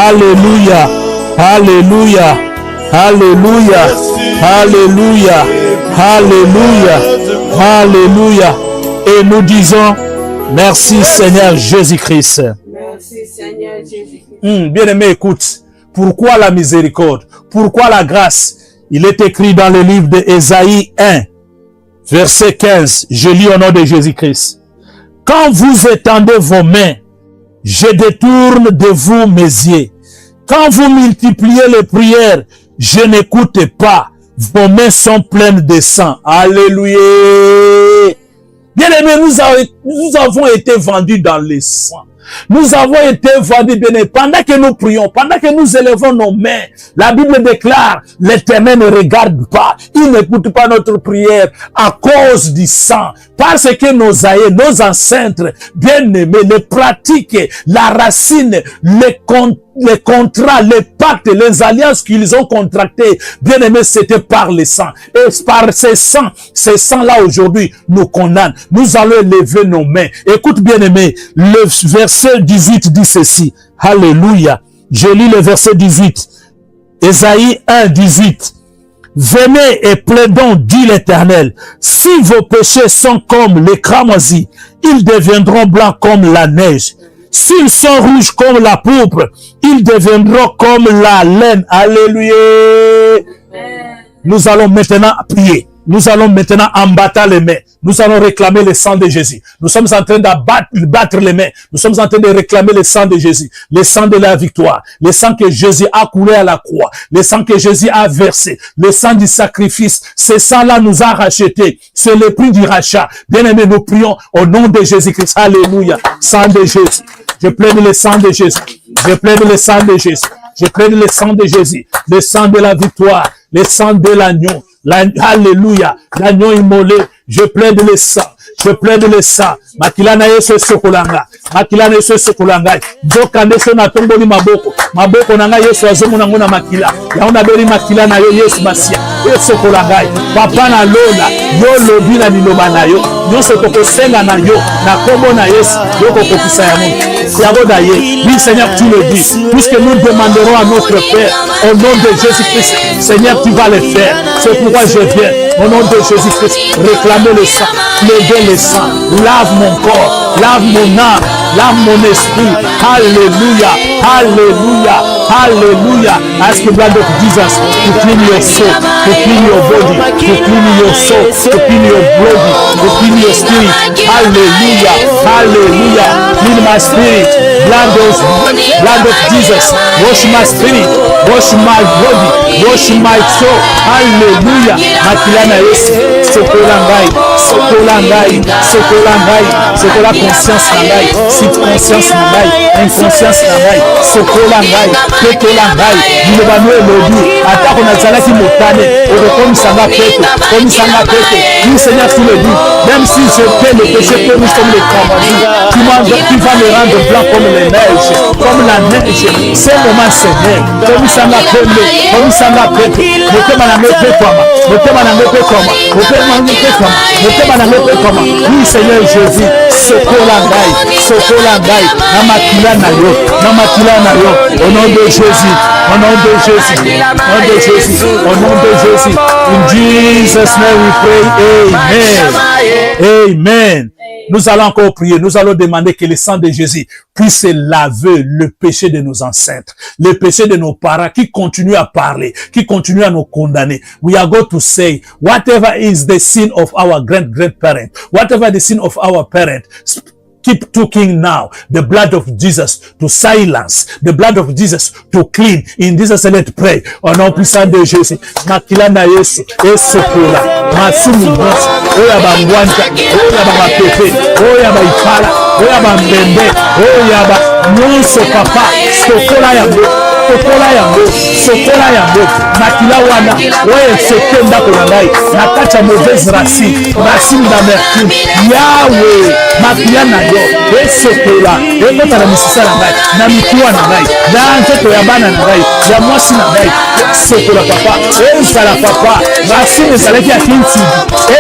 A: Alléluia. Alléluia. Alléluia. Alléluia. Alléluia. Alléluia. Et nous disons merci Seigneur Jésus-Christ.
B: Merci Seigneur Jésus-Christ.
A: Bien-aimé, écoute. Pourquoi la miséricorde? Pourquoi la grâce? Il est écrit dans le livre d'Ésaïe 1, verset 15. Je lis au nom de Jésus-Christ. Quand vous étendez vos mains, je détourne de vous mes yeux. Quand vous multipliez les prières, je n'écoute pas. Vos mains sont pleines de sang. Alléluia. Bien-aimés, nous avons été vendus dans le sang. Nous avons été vendus, bien-aimés. Pendant que nous prions, pendant que nous élevons nos mains, la Bible déclare, l'Éternel ne regarde pas, il n'écoute pas notre prière à cause du sang. Parce que nos aïeux, nos ancêtres, bien-aimés, les pratiques, la racine, les contrats, les pactes, les alliances qu'ils ont contractés, bien-aimés, c'était par le sang. Et par ces sangs-là aujourd'hui nous condamnent. Nous allons élever nos mains. Écoute, bien-aimés, le verset 18 dit ceci. Alléluia. Je lis le verset 18. Ésaïe 1, 18. Venez et plaidons, dit l'Éternel. Si vos péchés sont comme les cramoisis, ils deviendront blancs comme la neige. S'ils sont rouges comme la pourpre, ils deviendront comme la laine. Alléluia. Nous allons maintenant prier. Nous allons maintenant embattre les mains. Nous allons réclamer le sang de Jésus. Nous sommes en train de battre les mains. Nous sommes en train de réclamer le sang de Jésus. Le sang de la victoire. Le sang que Jésus a coulé à la croix. Le sang que Jésus a versé. Le sang du sacrifice. Ce sang-là nous a rachetés. C'est le prix du rachat. Bien-aimés, nous prions au nom de Jésus-Christ. Alléluia. Sang de Jésus. Je plaide le sang de Jésus. Je plaide le sang de Jésus. Je plaide le sang de Jésus. Le sang de la victoire. Le sang de l'agneau. Alléluia. L'agneau immolé. Je plaide le sang. Je plaide le sang. Makilana yeso sokolanga. Makilana yeso sokolanga. Dokande so na tomboli maboko. Maboko nanga yeso azomona ngona makila. Ya ona beri makila na yo yesu masia. Yeso sokolanga. Papa na lola. Yo lobi na liloba na yo. Nyonso tokosenga na yo. Na kombo na yesu. Yo kokokisa ya mungu. Oui, Seigneur, tu le dis. Puisque nous demanderons à notre Père, au nom de Jésus-Christ, Seigneur, tu vas le faire. C'est pourquoi je viens, au nom de Jésus-Christ, réclamer le sang, plaider le sang. Lave mon corps, lave mon âme, lave mon esprit. Alléluia, alléluia, alléluia. Ask the blood of Jesus to clean your soul, to clean your body, to clean your soul, to clean your body, to clean your spirit. Hallelujah, hallelujah. Clean my spirit. Blood of Jesus. Wash my spirit. Wash my body. Wash my soul. Hallelujah. Makilana yesu. Sokola ngai. Sokola ngai. Sokola ngai. Sokola conscience na ngai. Sit conscience na ngai. Inconscience na ngai. Sokola ngai. Petola ngai. Bilobano elobi. Atako na zalaki motane. Okomisanga peto. Komisanga peto. Oui, Seigneur, tu le dis. Même si je fais le péché que nous sommes les cramoisis, tu vas me rendre blanc comme les neiges, comme la neige. C'est le moment, Seigneur. Comme ça m'a fait, comme ça m'a fait. Oui, Seigneur Jésus, Sokola Ngai, Namakila Nayo, Namakila Nayo, au nom de Jésus, au nom de Jésus, au nom de Jésus, au nom de Jésus. In Jesus' name we pray, amen. Amen. Nous allons encore prier, nous allons demander que le sang de Jésus puisse laver le péché de nos ancêtres, le péché de nos parents qui continuent à parler, qui continuent à nous condamner. We are going to say, whatever is the sin of our grandparents, whatever the sin of our parents, keep talking now. The blood of Jesus to silence. The blood of Jesus to clean. In Jesus, let's pray. Au nom puissant de Jésus. Makila na Yesu. Esokola. Masumi Yesu. Oya bangwanja. Oya bapepe. Oya baifala. Oya bambembe. Oya ba. Nyonso papa. Sokola ya mbe. sokola yango makila wana oyo efekte ndako na ngai na kati ya mauvaise racine d'amertume yawe makila na yo esokola ekota na misisa na ngai na mikuwa na ngai na nzoto ya bana na ngai ya mwasi na ngai sokola papa ezala papa racine ezalaki ya kintidi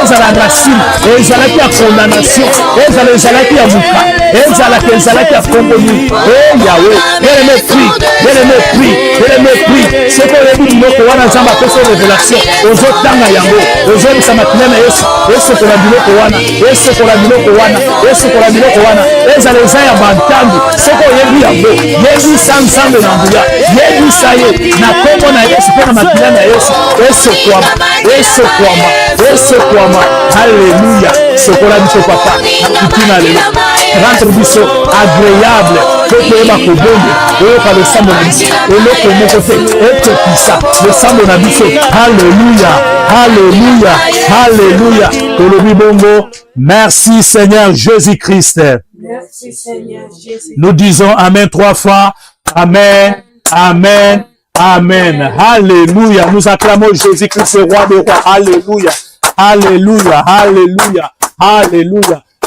A: ezala racine ezalaki ya condamnation ezalaki ya muka ezalaki ya komboni yawe bien-aimé prie soko oyebi biloko wana nzambe apesa révélation ozotanga yango ozoyebisa makila na yesu esokola biloko wana ezala eza ya bantambi soko oyebi yango yebisa nzambe na nguya yebisa ye na kombo na yesu mpe na makila na yesu esokwama halleluya sokola biso papa nakutina lelo rentre biso agréable po toyeba kobonga oyoka losambo na biso eloko moko te etokisa losambo na biso halleluya tolobi bongo. Merci Seigneur Jésus-Christ.
B: Merci Seigneur Jésus.
A: Nous disons amen 3 fois. Amen. Alléluia. Nous acclamons Jésus-Christ, le roi des rois. Alléluia.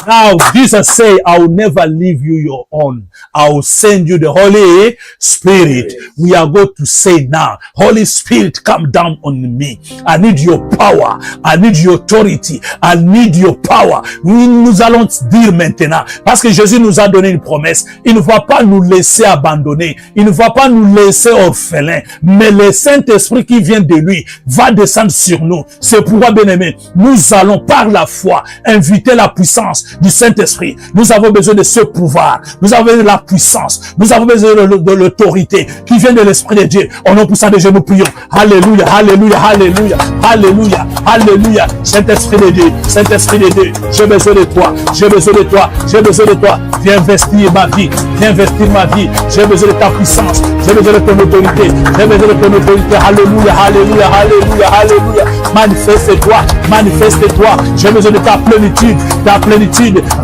A: Now, Jesus say, I will never leave you your own. I will send you the Holy Spirit. We are going to say now, Holy Spirit, come down on me. I need your power. I need your authority. I need your power. Nous allons dire maintenant, parce que Jésus nous a donné une promesse. Il ne va pas nous laisser abandonner. Il ne va pas nous laisser orphelins. Mais le Saint-Esprit qui vient de lui va descendre sur nous. C'est pourquoi, bien-aimés, nous allons par la foi inviter la puissance du Saint-Esprit. Nous avons besoin de ce pouvoir. Nous avons besoin de la puissance. Nous avons besoin de l'autorité qui vient de l'Esprit de Dieu. Au nom puissant de Dieu, nous prions. Alléluia. Saint-Esprit de Dieu. J'ai besoin de toi. Viens investir ma vie. J'ai besoin de ta puissance. J'ai besoin de ton autorité. Alléluia. Manifeste-toi. J'ai besoin de ta plénitude.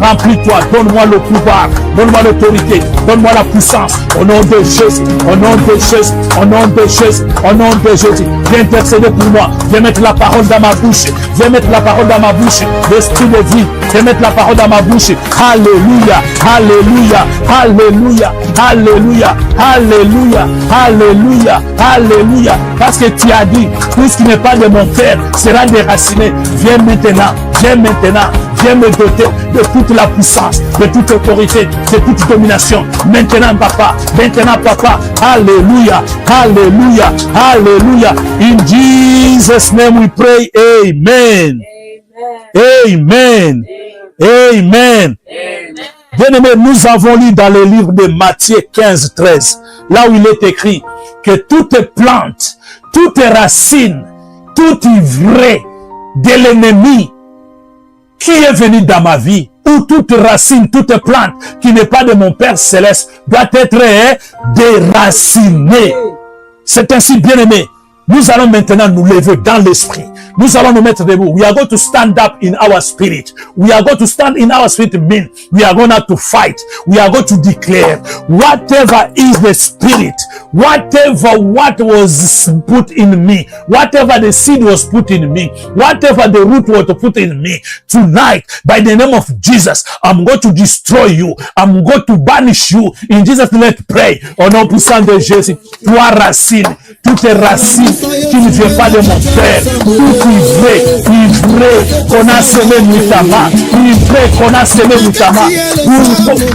A: Remplis-toi, donne-moi le pouvoir, donne-moi l'autorité, donne-moi la puissance, au nom de Jésus, viens intercéder pour moi, viens mettre la parole dans ma bouche, l'esprit de vie, viens mettre la parole dans ma bouche, alléluia, parce que tu as dit, tout ce qui n'est pas de mon Père sera déraciné, viens maintenant, viens me doter de toute la puissance, de toute autorité, de toute domination. Maintenant, papa. Alléluia. In Jesus' name we pray. Amen. Bien-aimés, nous avons lu dans le livre de Matthieu 15-13, là où il est écrit que toute plante, toute racine, tout ivraie de l'ennemi qui est venu dans ma vie, ou toute racine, toute plante qui n'est pas de mon Père Céleste, doit être déracinée. C'est ainsi, bien-aimé. Nous allons maintenant nous lever dans l'esprit. Nous allons nous mettre debout. We are going to stand up in our spirit. We are going to stand in our spirit mean we are going to fight. We are going to declare whatever is the spirit, whatever what was put in me, whatever the seed was put in me, whatever the root was put in me, tonight, by the name of Jesus, I'm going to destroy you. I'm going to banish you. In Jesus' name, let's pray. Au nom puissant de Jésus, toi racine, toutes les racines qui ne viennent pas de mon Père, tout ivré qu'on a semé notamment,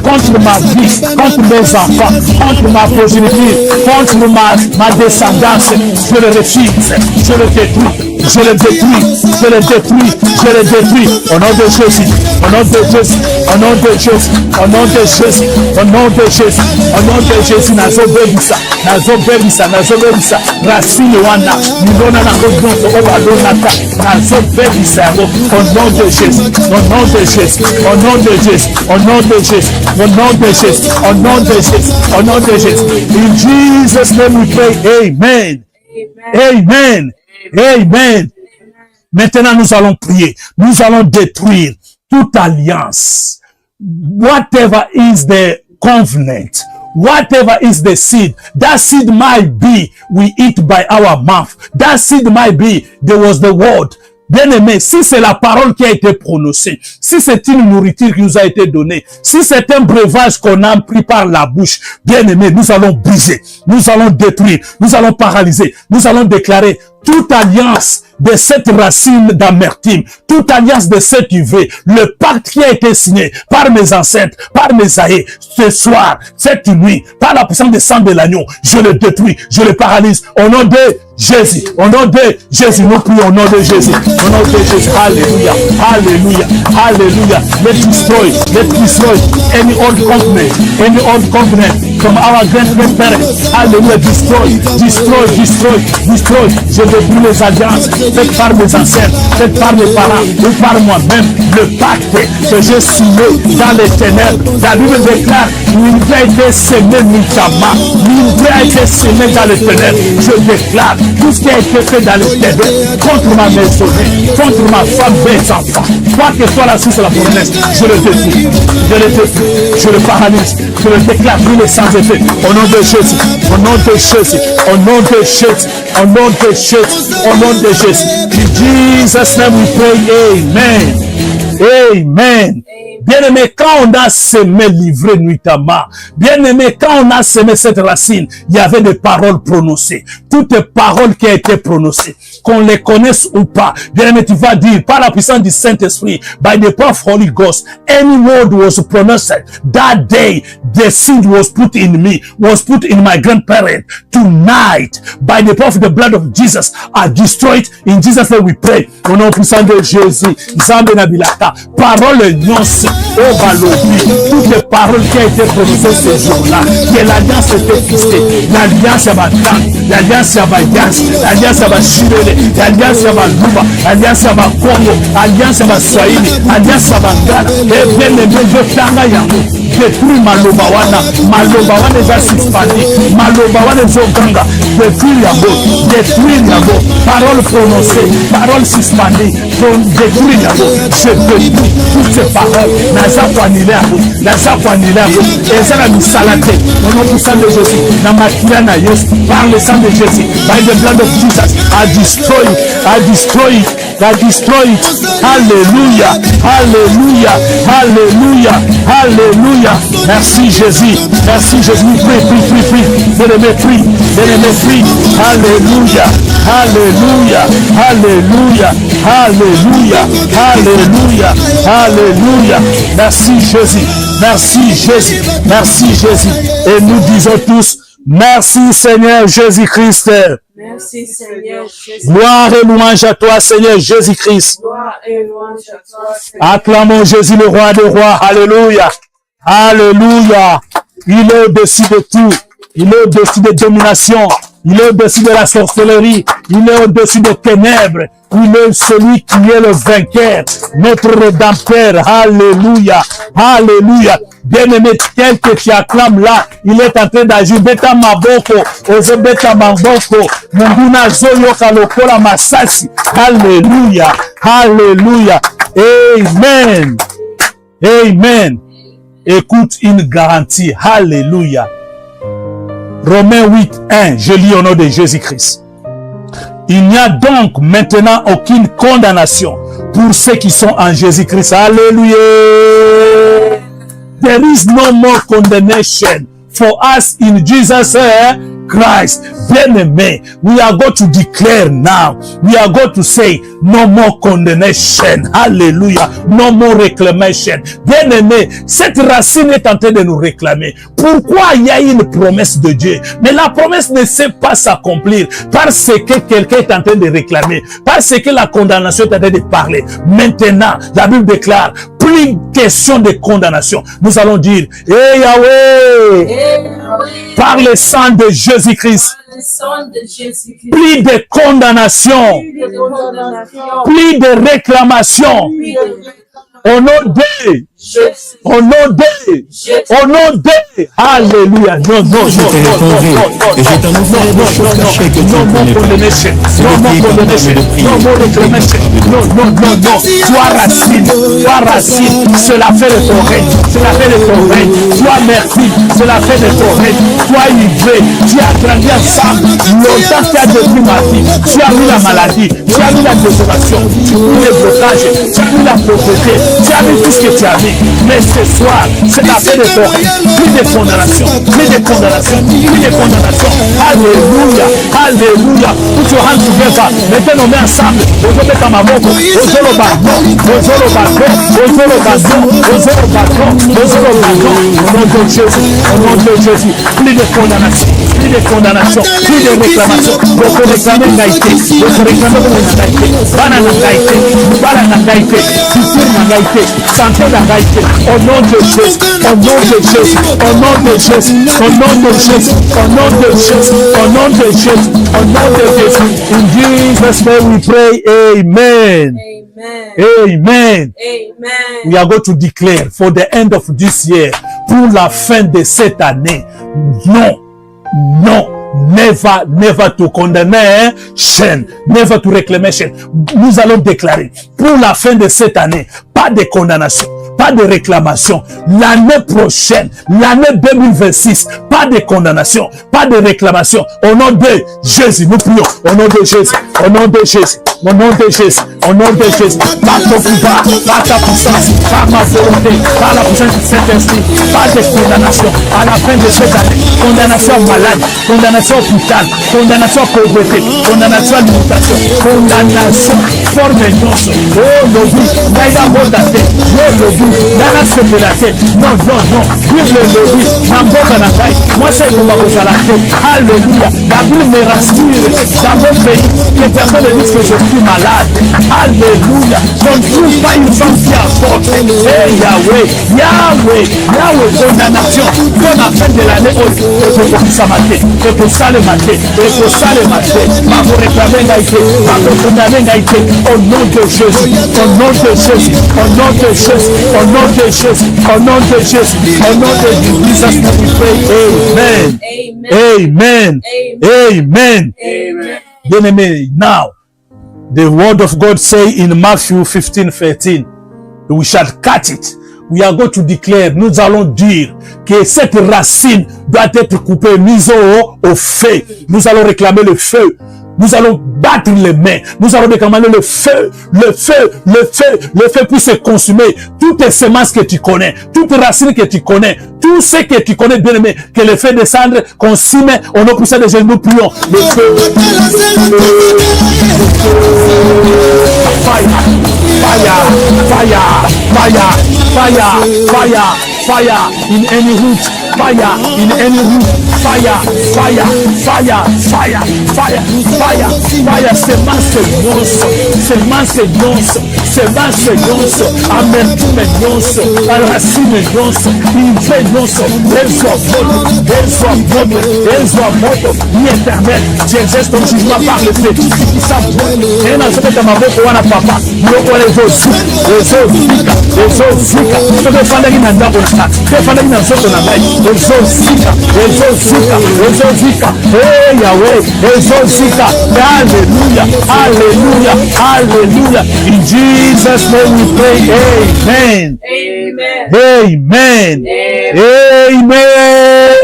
A: contre ma vie, contre mes enfants, contre ma progéniture, contre ma descendance, je le refuse, je le détruis. Au nom de Jésus, racine wana, nilona na kodonto obalonaka, nazobebisa yango, au nom de Jésus, in Jesus' name we pray, amen. Maintenant, nous allons prier. Nous allons détruire toute alliance. Whatever is the covenant, whatever is the seed, that seed might be we eat by our mouth. That seed might be there was the word. Bien-aimé, si c'est la parole qui a été prononcée, si c'est une nourriture qui nous a été donnée, si c'est un breuvage qu'on a pris par la bouche, bien-aimé, nous allons briser, nous allons détruire, nous allons paralyser, nous allons déclarer toute alliance de cette racine d'amertume, toute alliance de cette uvée, le pacte qui a été signé par mes ancêtres, par mes aïeux, ce soir, cette nuit, par la puissance du sang de l'agneau, je le détruis, je le paralyse, au nom de Jésus, au nom de Jésus, nous prions au nom de Jésus, au nom de Jésus, alléluia, alléluia, alléluia, let's destroy any old covenant from our grandparents, alléluia, destroy, je détruis les alliances faites par mes ancêtres, faites par mes parents ou par moi-même, le pacte que j'ai signé dans les ténèbres. La Bible déclare, l'unité a été semé nuitamment, l'unité a été semé dans les ténèbres. Je déclare, tout ce qui a été fait dans les ténèbres, contre ma maisonnée, contre ma femme, mes enfants, quoi que soit la source de la promesse, je le détruis, je le paralyse, je le déclare brûlé sans effet, au nom de Jésus, au nom de Jésus, au nom de Jésus, au nom de Jésus, au nom de Jésus. In Jesus' name we pray, amen. Amen. Bien-aimé, quand on a semé livré nuitamment, bien-aimé, quand on a semé cette racine, il y avait des paroles prononcées. Toutes les paroles qui ont été prononcées, qu'on les connaisse ou pas, bien-aimé, tu vas dire, par la puissance du Saint-Esprit, by the power of Holy Ghost, any word was pronounced that day, the seed was put in me, was put in my grandparent. Tonight, by the power of the blood of Jesus, I destroy it. In Jesus' name we pray. Au nom puissant de Jésus, Zambe Nabilata, parole non-se, oh Balobi, toutes les paroles qui ont été prononcées ce jour-là, que l'alliance était fixée, l'alliance à Batan, l'alliance à Bayas, l'alliance à Bachirele, l'alliance à Baluba, l'alliance à Bakongo, l'alliance à Baswahili, l'alliance à Bangala, et bien les deux Tanga Yango, détruit Maloba wana eza suspendi, Maloba wana ezoganga, détruire Yango, parole prononcée, parole suspendue, détruire Yango, je détruis toutes ces paroles, naza koanile Yango, ezala misala te, au nom puissant de Jésus, na makila na Yesu, par le sang de Jésus, by the blood of Jesus, I destroy it, Alléluia, Alléluia, Alléluia, Alléluia, merci Jésus, prie, bien-aimé, prie, Alléluia, Alléluia, Alléluia, Alléluia, Alléluia, Alléluia, merci Jésus, et nous disons tous, merci Seigneur Jésus-Christ.
B: Merci Seigneur Jésus.
A: Gloire et louange à toi Seigneur Jésus-Christ.
B: Gloire et louange à toi Seigneur.
A: Acclamons Jésus le roi des rois. Alléluia. Alléluia. Il est au-dessus de tout. Il est au-dessus des dominations. Il est au-dessus de la sorcellerie. Il est au-dessus des ténèbres. Il est celui qui est le vainqueur. Notre rédempteur. Alléluia. Alléluia. Bien-aimé, tel que tu acclames là, il est en train d'agir. Beta maboko, ozo beta maboko, munguna zoyo kalokola masasi. Alléluia, alléluia, amen, amen. Écoute une garantie, alléluia. Romains 8:1, je lis au nom de Jésus-Christ. Il n'y a donc maintenant aucune condamnation pour ceux qui sont en Jésus-Christ. Alléluia. There is no more condemnation for us in Jesus Christ. Bien-aimé, we are going to declare now. We are going to say no more condemnation. Hallelujah. No more reclamation. Bien-aimé, cette racine est en train de nous réclamer. Pourquoi il y a une promesse de Dieu? Mais la promesse ne sait pas s'accomplir parce que quelqu'un est en train de réclamer. Parce que la condamnation est en train de parler. Maintenant, la Bible déclare, plus question de condamnation. Nous allons dire, hey Yahweh, par le sang de Jésus-Christ, plus de condamnation, plus de réclamation, au nom de Au nom de, au nom de, alléluia. Non, non, non, non,
C: et je t'annoncerai des choses cachées que tu ne connais pas.
A: non, non, sois racine, cela fait de ton règne, cela fait de ton règne, sois merci, cela fait de ton règne, sois livré, tu as grandi ensemble, longtemps tu as détruit ma vie, tu as mis la maladie, tu as mis la désolation, tu as mis les blocages, tu as mis la pauvreté, tu as mis tout ce que tu as mis, mais ce soir, c'est la fait de ton règne, plus de condamnation, plus de condamnation, plus de condamnation, alléluia, alléluia, put your hands together, mettez nos mains ensemble, au nom de ta maman, au zéro bâton, au zéro bâton, au zéro bâton, au zéro bâton, au zéro bâton, au nom de Jésus, au nom de Jésus, plus de condamnation, plus de condamnation, plus de réclamation, donc réclamer Gaïté, donc réclamer Gaïté, Bana Gaïté, Bala Gaïté, futur Gaïté, santé Gaïté, au nom de Jésus, au nom de Jésus, au nom de Jésus, au nom de Jésus, au nom de Jésus, au nom de Jésus, au nom de Jésus, in Jesus' name we pray, amen. Amen.
B: Amen.
A: We are going to declare for the end of this year, pour la fin de cette année, non, non, never to condamner chaîne, never to réclamer chaîne. Nous allons déclarer, pour la fin de cette année, pas de condamnation, pas de réclamation. L'année prochaine, l'année 2026, pas de condamnation, pas de réclamation. Au nom de Jésus, nous prions. Au nom de Jésus, au nom de Jésus, au nom de Jésus, au nom de Jésus. Par ton pouvoir, par ta puissance, par ma volonté, par la puissance de Saint-Esprit, pas de condamnation à la fin de cette année. Condamnation malade, condamnation hôpital, condamnation pauvreté, condamnation limitation, condamnation forme et non. Oh, lobby, naïda modate, oh, lobby, nana sepelate. Non, non, non, vive le lobby, n'importe la taille. Moi, c'est pour ma cause à la tête. Alléluia. La Bible me rassure dans mon pays. Les personnes me disent que je suis malade. Alléluia. Je ne trouve pas une femme qui apporte. Hey, Yahweh, Yahweh, Yahweh, condamnation. Pour la fin de l'année, il faut que ça m'attende. Il faut que ça le maté. Il faut ça le maté. Ma vous réclamer Gaïté. Ma vous condamner Gaïté. Au nom de Jésus. Au nom de Jésus. Au nom de Jésus. Au nom de Jésus. Au nom de Jésus. Au nom de Jesus. Amen. Amen. Amen.
B: Amen.
A: Bien-aimé, now, the word of God say in Matthew 15:13, we shall cut it. We are going to declare, nous allons dire que cette racine doit être coupée, mise au feu. Nous allons réclamer le feu. Nous allons battre les mains. Nous allons réclamer le feu, le feu, le feu, le feu pour se consumer. Toutes les semences que tu connais, toutes les racines que tu connais, tout ce que tu connais, bien aimé, que le feu descendre, consume, au nom puissant de Jésus, nous prions. Le feu, fire, fire, fire, fire, fire, fire, fire in any root, fire in any root, fire, fire, fire, fire, fire, fire, fire, semence yonso, semence yonso, semence yonso, amertume yonso, racine yonso, inve yonso, elzo moto, ni éternel, j'exerce ton jugement par le fait, qui s'abonne, et dans ce que ma voix pour un papa, nous on les os, zika, je vais faire une andabo, je vais faire une andabo, Zika, hey Yahweh, Zika, hallelujah, hallelujah, hallelujah. In Jesus' name we pray, amen.
B: Amen.
A: Amen. Amen.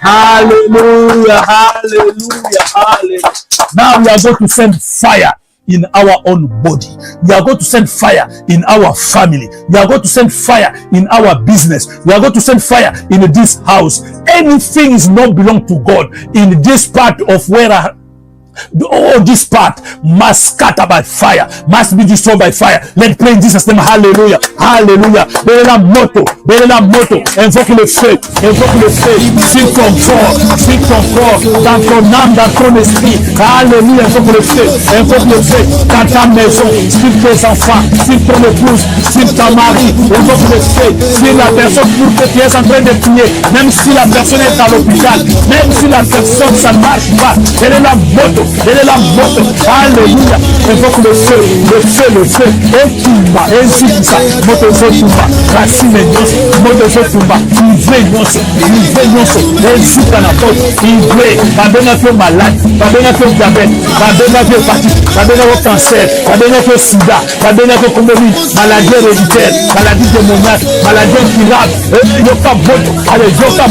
A: Hallelujah, hallelujah, hallelujah. Now we are going to send fire in our own body. We are going to send fire in our family. We are going to send fire in our business. We are going to send fire in this house. Anything is not belong to God in this part of where all this part must scatter by fire, must be destroyed by fire. Let's pray in Jesus' name. Hallelujah, hallelujah. Belle la moto, invoque le feu, sur ton corps, dans ton âme, dans ton esprit. Alléluia, invoque le feu dans ta maison, sur tes enfants, sur ton épouse, sur ton mari. Invoque le feu sur la personne pour que tu es en train de prier, même si la personne est à l'hôpital, même si la personne ça ne marche pas. Elle est la moto. donnez-la moto, alléluia, invoque le feu, et tumba, et zikisa, moto zo tumba, racine nyonso, moto zo tumba, ivre nyonso, et zika na moto, ivre, babenga fio malade, babenga fio diabète, babenga fio hépatite, babenga fio cancer, babenga fio sida, babenga fio komboni, maladie héréditaire, maladie démoniaque, maladie incurable, yoka moto, allez, yoka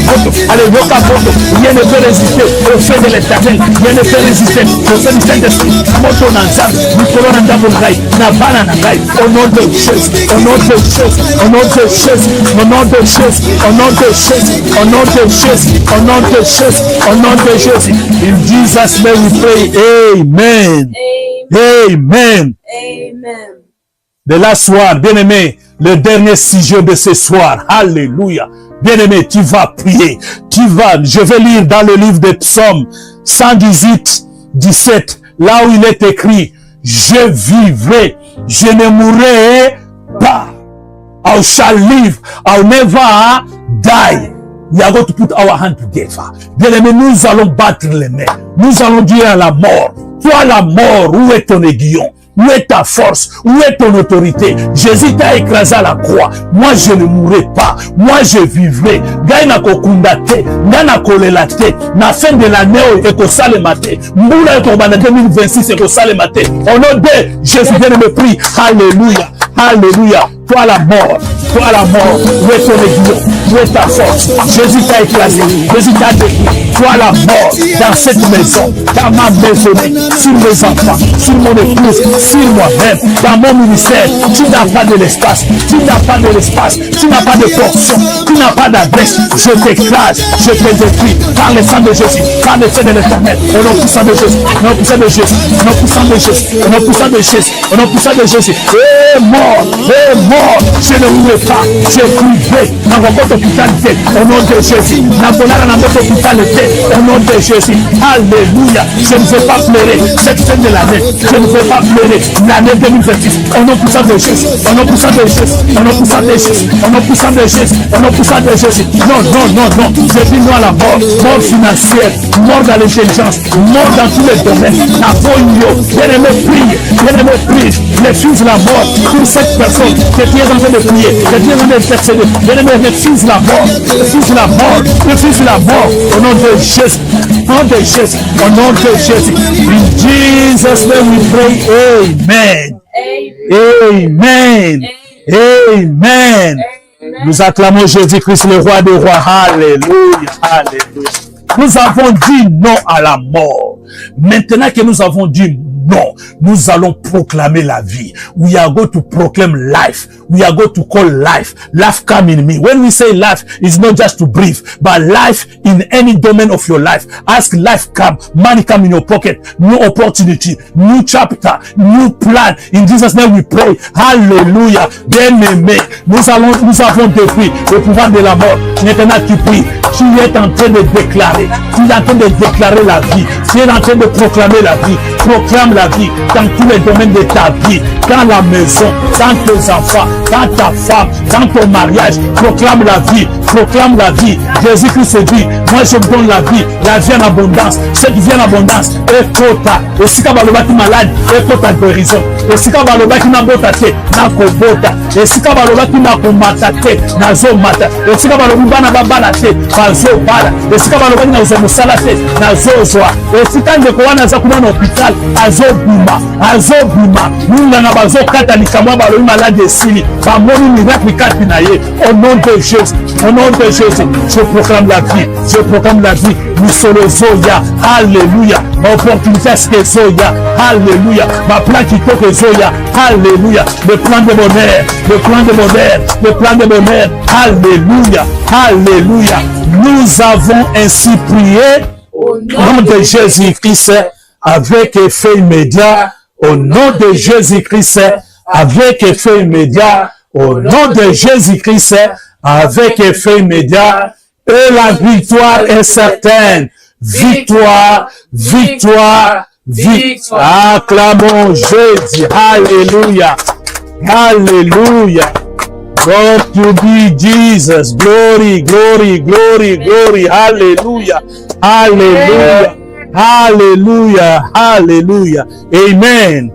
A: moto, rien ne peut résister au feu de l'éternel, rien ne peut résister au feu du Saint-Esprit, moto nanzam, mikolo nanzam ngai, na bana na ngai, au nom de Jésus, au nom de Jésus, au nom de Jésus, au nom de Jésus, au nom de Jésus, au nom de Jésus, au nom de Jésus, au nom de Jésus. In Jesus' name we pray, amen. Amen.
B: Amen.
A: The last one, bien-aimé, le dernier sujet de ce soir, alléluia. Bien-aimé, tu vas prier, je vais lire dans le livre des psaumes 118, 17, là où il est écrit, je vivrai, je ne mourrai pas. I shall live, I'll never die. We are going to put our hand together. Bien-aimé, nous allons battre les mains. Nous allons dire à la mort, toi la mort, où est ton aiguillon? Où est ta force? Où est ton autorité? Jésus t'a écrasé à la croix. Moi, je ne mourrai pas. Moi, je vivrai. Gaina kokundate, ngana kolelate. Na fin de l'année, ekosalemate. Mbula ekobana 2026, ekosalemate. Au nom de Jésus, bien me prie. Alléluia. Alléluia. Toi la mort, où est ton aiguillon? Où est ta force? Jésus t'a écrasé, Jésus t'a détruit. Toi la mort, dans cette maison, dans ma maisonnée, sur mes enfants, sur mon épouse, sur moi-même, dans mon ministère, tu n'as pas de l'espace, tu n'as pas de portion, tu n'as pas d'adresse. Je t'écrase, je te détruis par le sang de Jésus, par le sang de l'Éternel, au nom puissant de Jésus, au nom puissant de Jésus, au nom puissant de Jésus, au nom puissant de Jésus, au nom puissant de Jésus. Mort, je ne mourrai pas, je vivrai dans votre hôpitalité, au nom de Jésus, dans votre hôpitalité, au nom de Jésus. Alléluia, je ne vais pas pleurer cette fin de l'année, je ne vais pas pleurer l'année 2026, au nom puissant de Jésus, au nom puissant de Jésus, au nom puissant de Jésus, au nom puissant de Jésus, au nom puissant de Jésus. Non, je vis moi la mort financière, mort dans l'intelligence, mort dans tous les domaines, la bonne bien-aimé prie, refuse la mort pour cette personne que tu es en train de prier, que tu es en train d'intercéder. Bien-aimé, refuse la mort, au nom de Jésus, au nom de Jésus, au nom de Jésus. In Jesus' name we pray, amen. Amen. Nous acclamons Jésus-Christ, le roi des rois. Alléluia, alléluia. Nous avons dit non à la mort. Maintenant que nous avons dit non, nous allons proclamer la vie. We are going to proclaim life. We are going to call life. Life come in me. When we say life, it's not just to breathe, but life in any domain of your life. Ask life come. Money come in your pocket. New opportunity. New chapter. New plan. In Jesus' name we pray. Hallelujah. Bien-aimé, nous avons détruit le pouvoir de la mort. Maintenant tu pries. Tu es en train de déclarer. Tu es en train de déclarer la vie. Tu es en train de proclamer la vie. Proclame la vie dans tous les domaines de ta vie, dans la maison, dans tes enfants, dans ta femme, dans ton mariage. Proclame la vie, proclame la vie. Jésus-Christ se dit, moi je donne la vie en abondance. Cette vie en abondance est kota. Et si tu es malade, est kota guérison. Et si tu es malade, na botate, na kobota. Et si tu es malade, na komatate, na zomata. Et si tu es malade, na babalate, na zobala. Et si tu es malade, na zomusalate, na zozwa. Et si tu es malade, na zakuna na hôpital, azobima. Nous na bazo kata likamwa balobi malade esili. Bamoni miracle kati na ye. Au nom de Jésus, au nom de Jésus, je proclame la vie. Nous sommes Zoya. Alléluia. Ma opportunité est que Zoya. Alléluia. Ma plan qui toque Zoya. Alléluia. Le plan de bonheur. Alléluia. Alléluia. Nous avons ainsi prié au nom de Jésus-Christ avec effet immédiat. Au nom de Jésus-Christ avec effet immédiat. Au nom de Jésus-Christ avec effet immédiat. Et la victoire est certaine. Victoire. Acclamons Jésus. Alléluia. God to be Jesus. Glory. Alléluia. Alléluia, alléluia. Amen.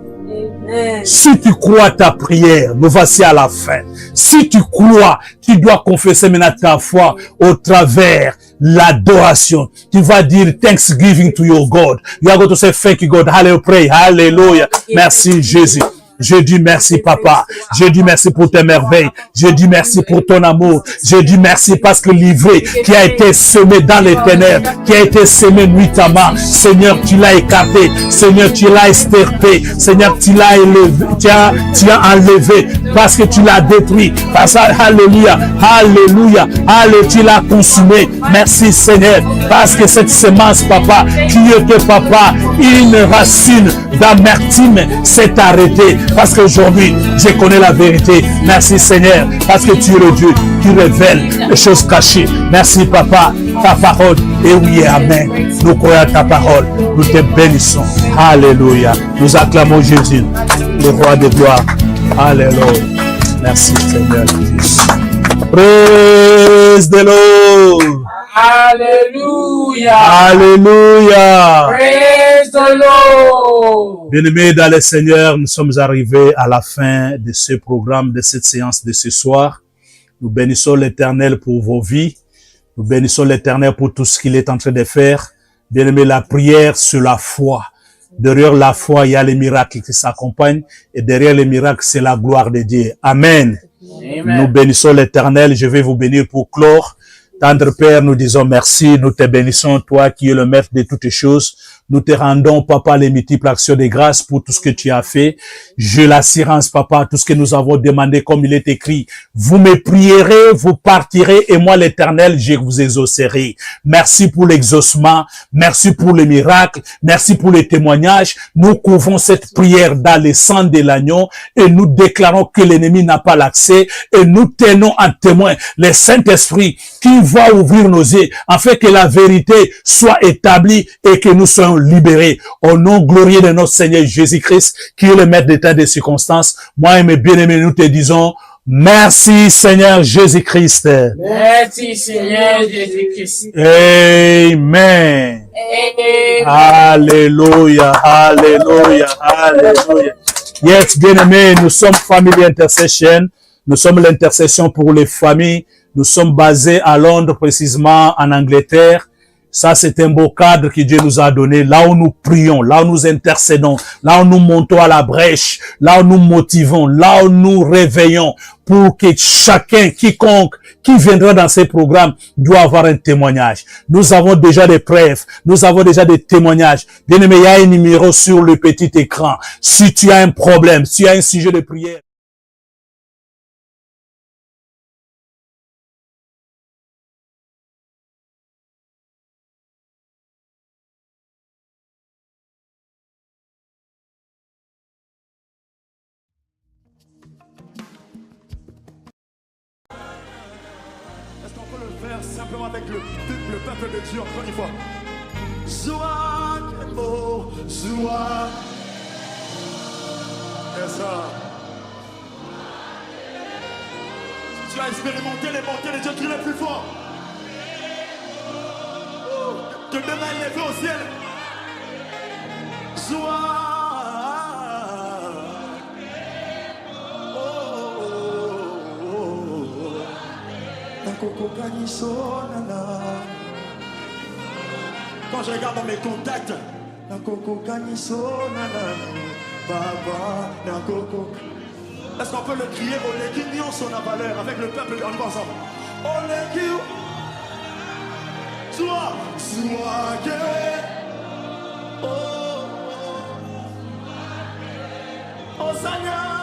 B: Amen.
A: Si tu crois ta prière, nous voici à la fin. Si tu crois, tu dois confesser maintenant ta foi au travers l'adoration. Tu vas dire thanksgiving to your God. You are going to say thank you God. Hallelujah, pray. Hallelujah. Merci Jésus. Je dis merci papa, je dis merci pour tes merveilles, je dis merci pour ton amour, je dis merci parce que l'ivraie qui a été semé dans les ténèbres, qui a été semé nuitamment, Seigneur tu l'as écarté, Seigneur tu l'as extirpé, Seigneur tu l'as élevé, tu as enlevé parce que tu l'as détruit, parce que alléluia, alléluia, alléluia, tu l'as consumé, merci Seigneur, parce que cette semence papa, qui était papa, une racine d'amertume s'est arrêtée. Parce qu'aujourd'hui, je connais la vérité. Merci Seigneur, parce que tu es le Dieu qui révèle les choses cachées. Merci Papa, ta parole est oui et amen. Nous croyons à ta parole, nous te bénissons. Alléluia. Nous acclamons Jésus, le roi de gloire. Alléluia. Merci Seigneur Jésus. Praise the Lord.
D: Alléluia.
A: Alléluia.
D: Praise the Lord.
A: Bien-aimés dans le Seigneur, nous sommes arrivés à la fin de ce programme, de cette séance de ce soir. Nous bénissons l'Éternel pour vos vies. Nous bénissons l'Éternel pour tout ce qu'il est en train de faire. Bien-aimés, la prière sur la foi. Derrière la foi, il y a les miracles qui s'accompagnent. Et derrière les miracles, c'est la gloire de Dieu. Amen.
D: Amen.
A: Nous bénissons l'Éternel. Je vais vous bénir pour clore. Tendre Père, nous disons merci, nous te bénissons, toi qui es le maître de toutes choses. Nous te rendons, Papa, les multiples actions de grâce pour tout ce que tu as fait. J'ai l'assurance, Papa, tout ce que nous avons demandé comme il est écrit. Vous me prierez, vous partirez et moi, l'Éternel, je vous exaucerai. Merci pour l'exaucement, merci pour les miracles, merci pour les témoignages. Nous couvrons cette prière dans le sang de l'agneau et nous déclarons que l'ennemi n'a pas l'accès et nous tenons en témoin le Saint-Esprit qui va ouvrir nos yeux afin que la vérité soit établie et que nous soyons libérés. Au nom glorieux de notre Seigneur Jésus-Christ, qui est le maître des temps et des circonstances, moi et mes bien-aimés, nous te disons, merci Seigneur Jésus-Christ.
D: Merci Seigneur Jésus-Christ.
A: Amen.
D: Amen.
A: Alléluia, alléluia, alléluia. Yes, bien-aimés, nous sommes Family Intercession. Nous sommes l'intercession pour les familles. Nous sommes basés à Londres, précisément en Angleterre. Ça, c'est un beau cadre que Dieu nous a donné, là où nous prions, là où nous intercédons, là où nous montons à la brèche, là où nous motivons, là où nous réveillons, pour que chacun, quiconque, qui viendra dans ces programmes, doit avoir un témoignage. Nous avons déjà des preuves, nous avons déjà des témoignages. Bien aimé, il y a un numéro sur le petit écran. Si tu as un problème, si tu as un sujet de prière,
E: simplement avec le peuple de Dieu encore une fois. Zoua, oh, Zoua. C'est ça. Tu as expérimenté les montées de Dieu, crie le plus fort. Que deux mains levées au ciel. Zoua. Quand je regarde dans mes contacts, est-ce qu'on peut le crier au Léguignon son valeur avec le peuple en ensemble? Oh Léguignon, sois oh Seigneur.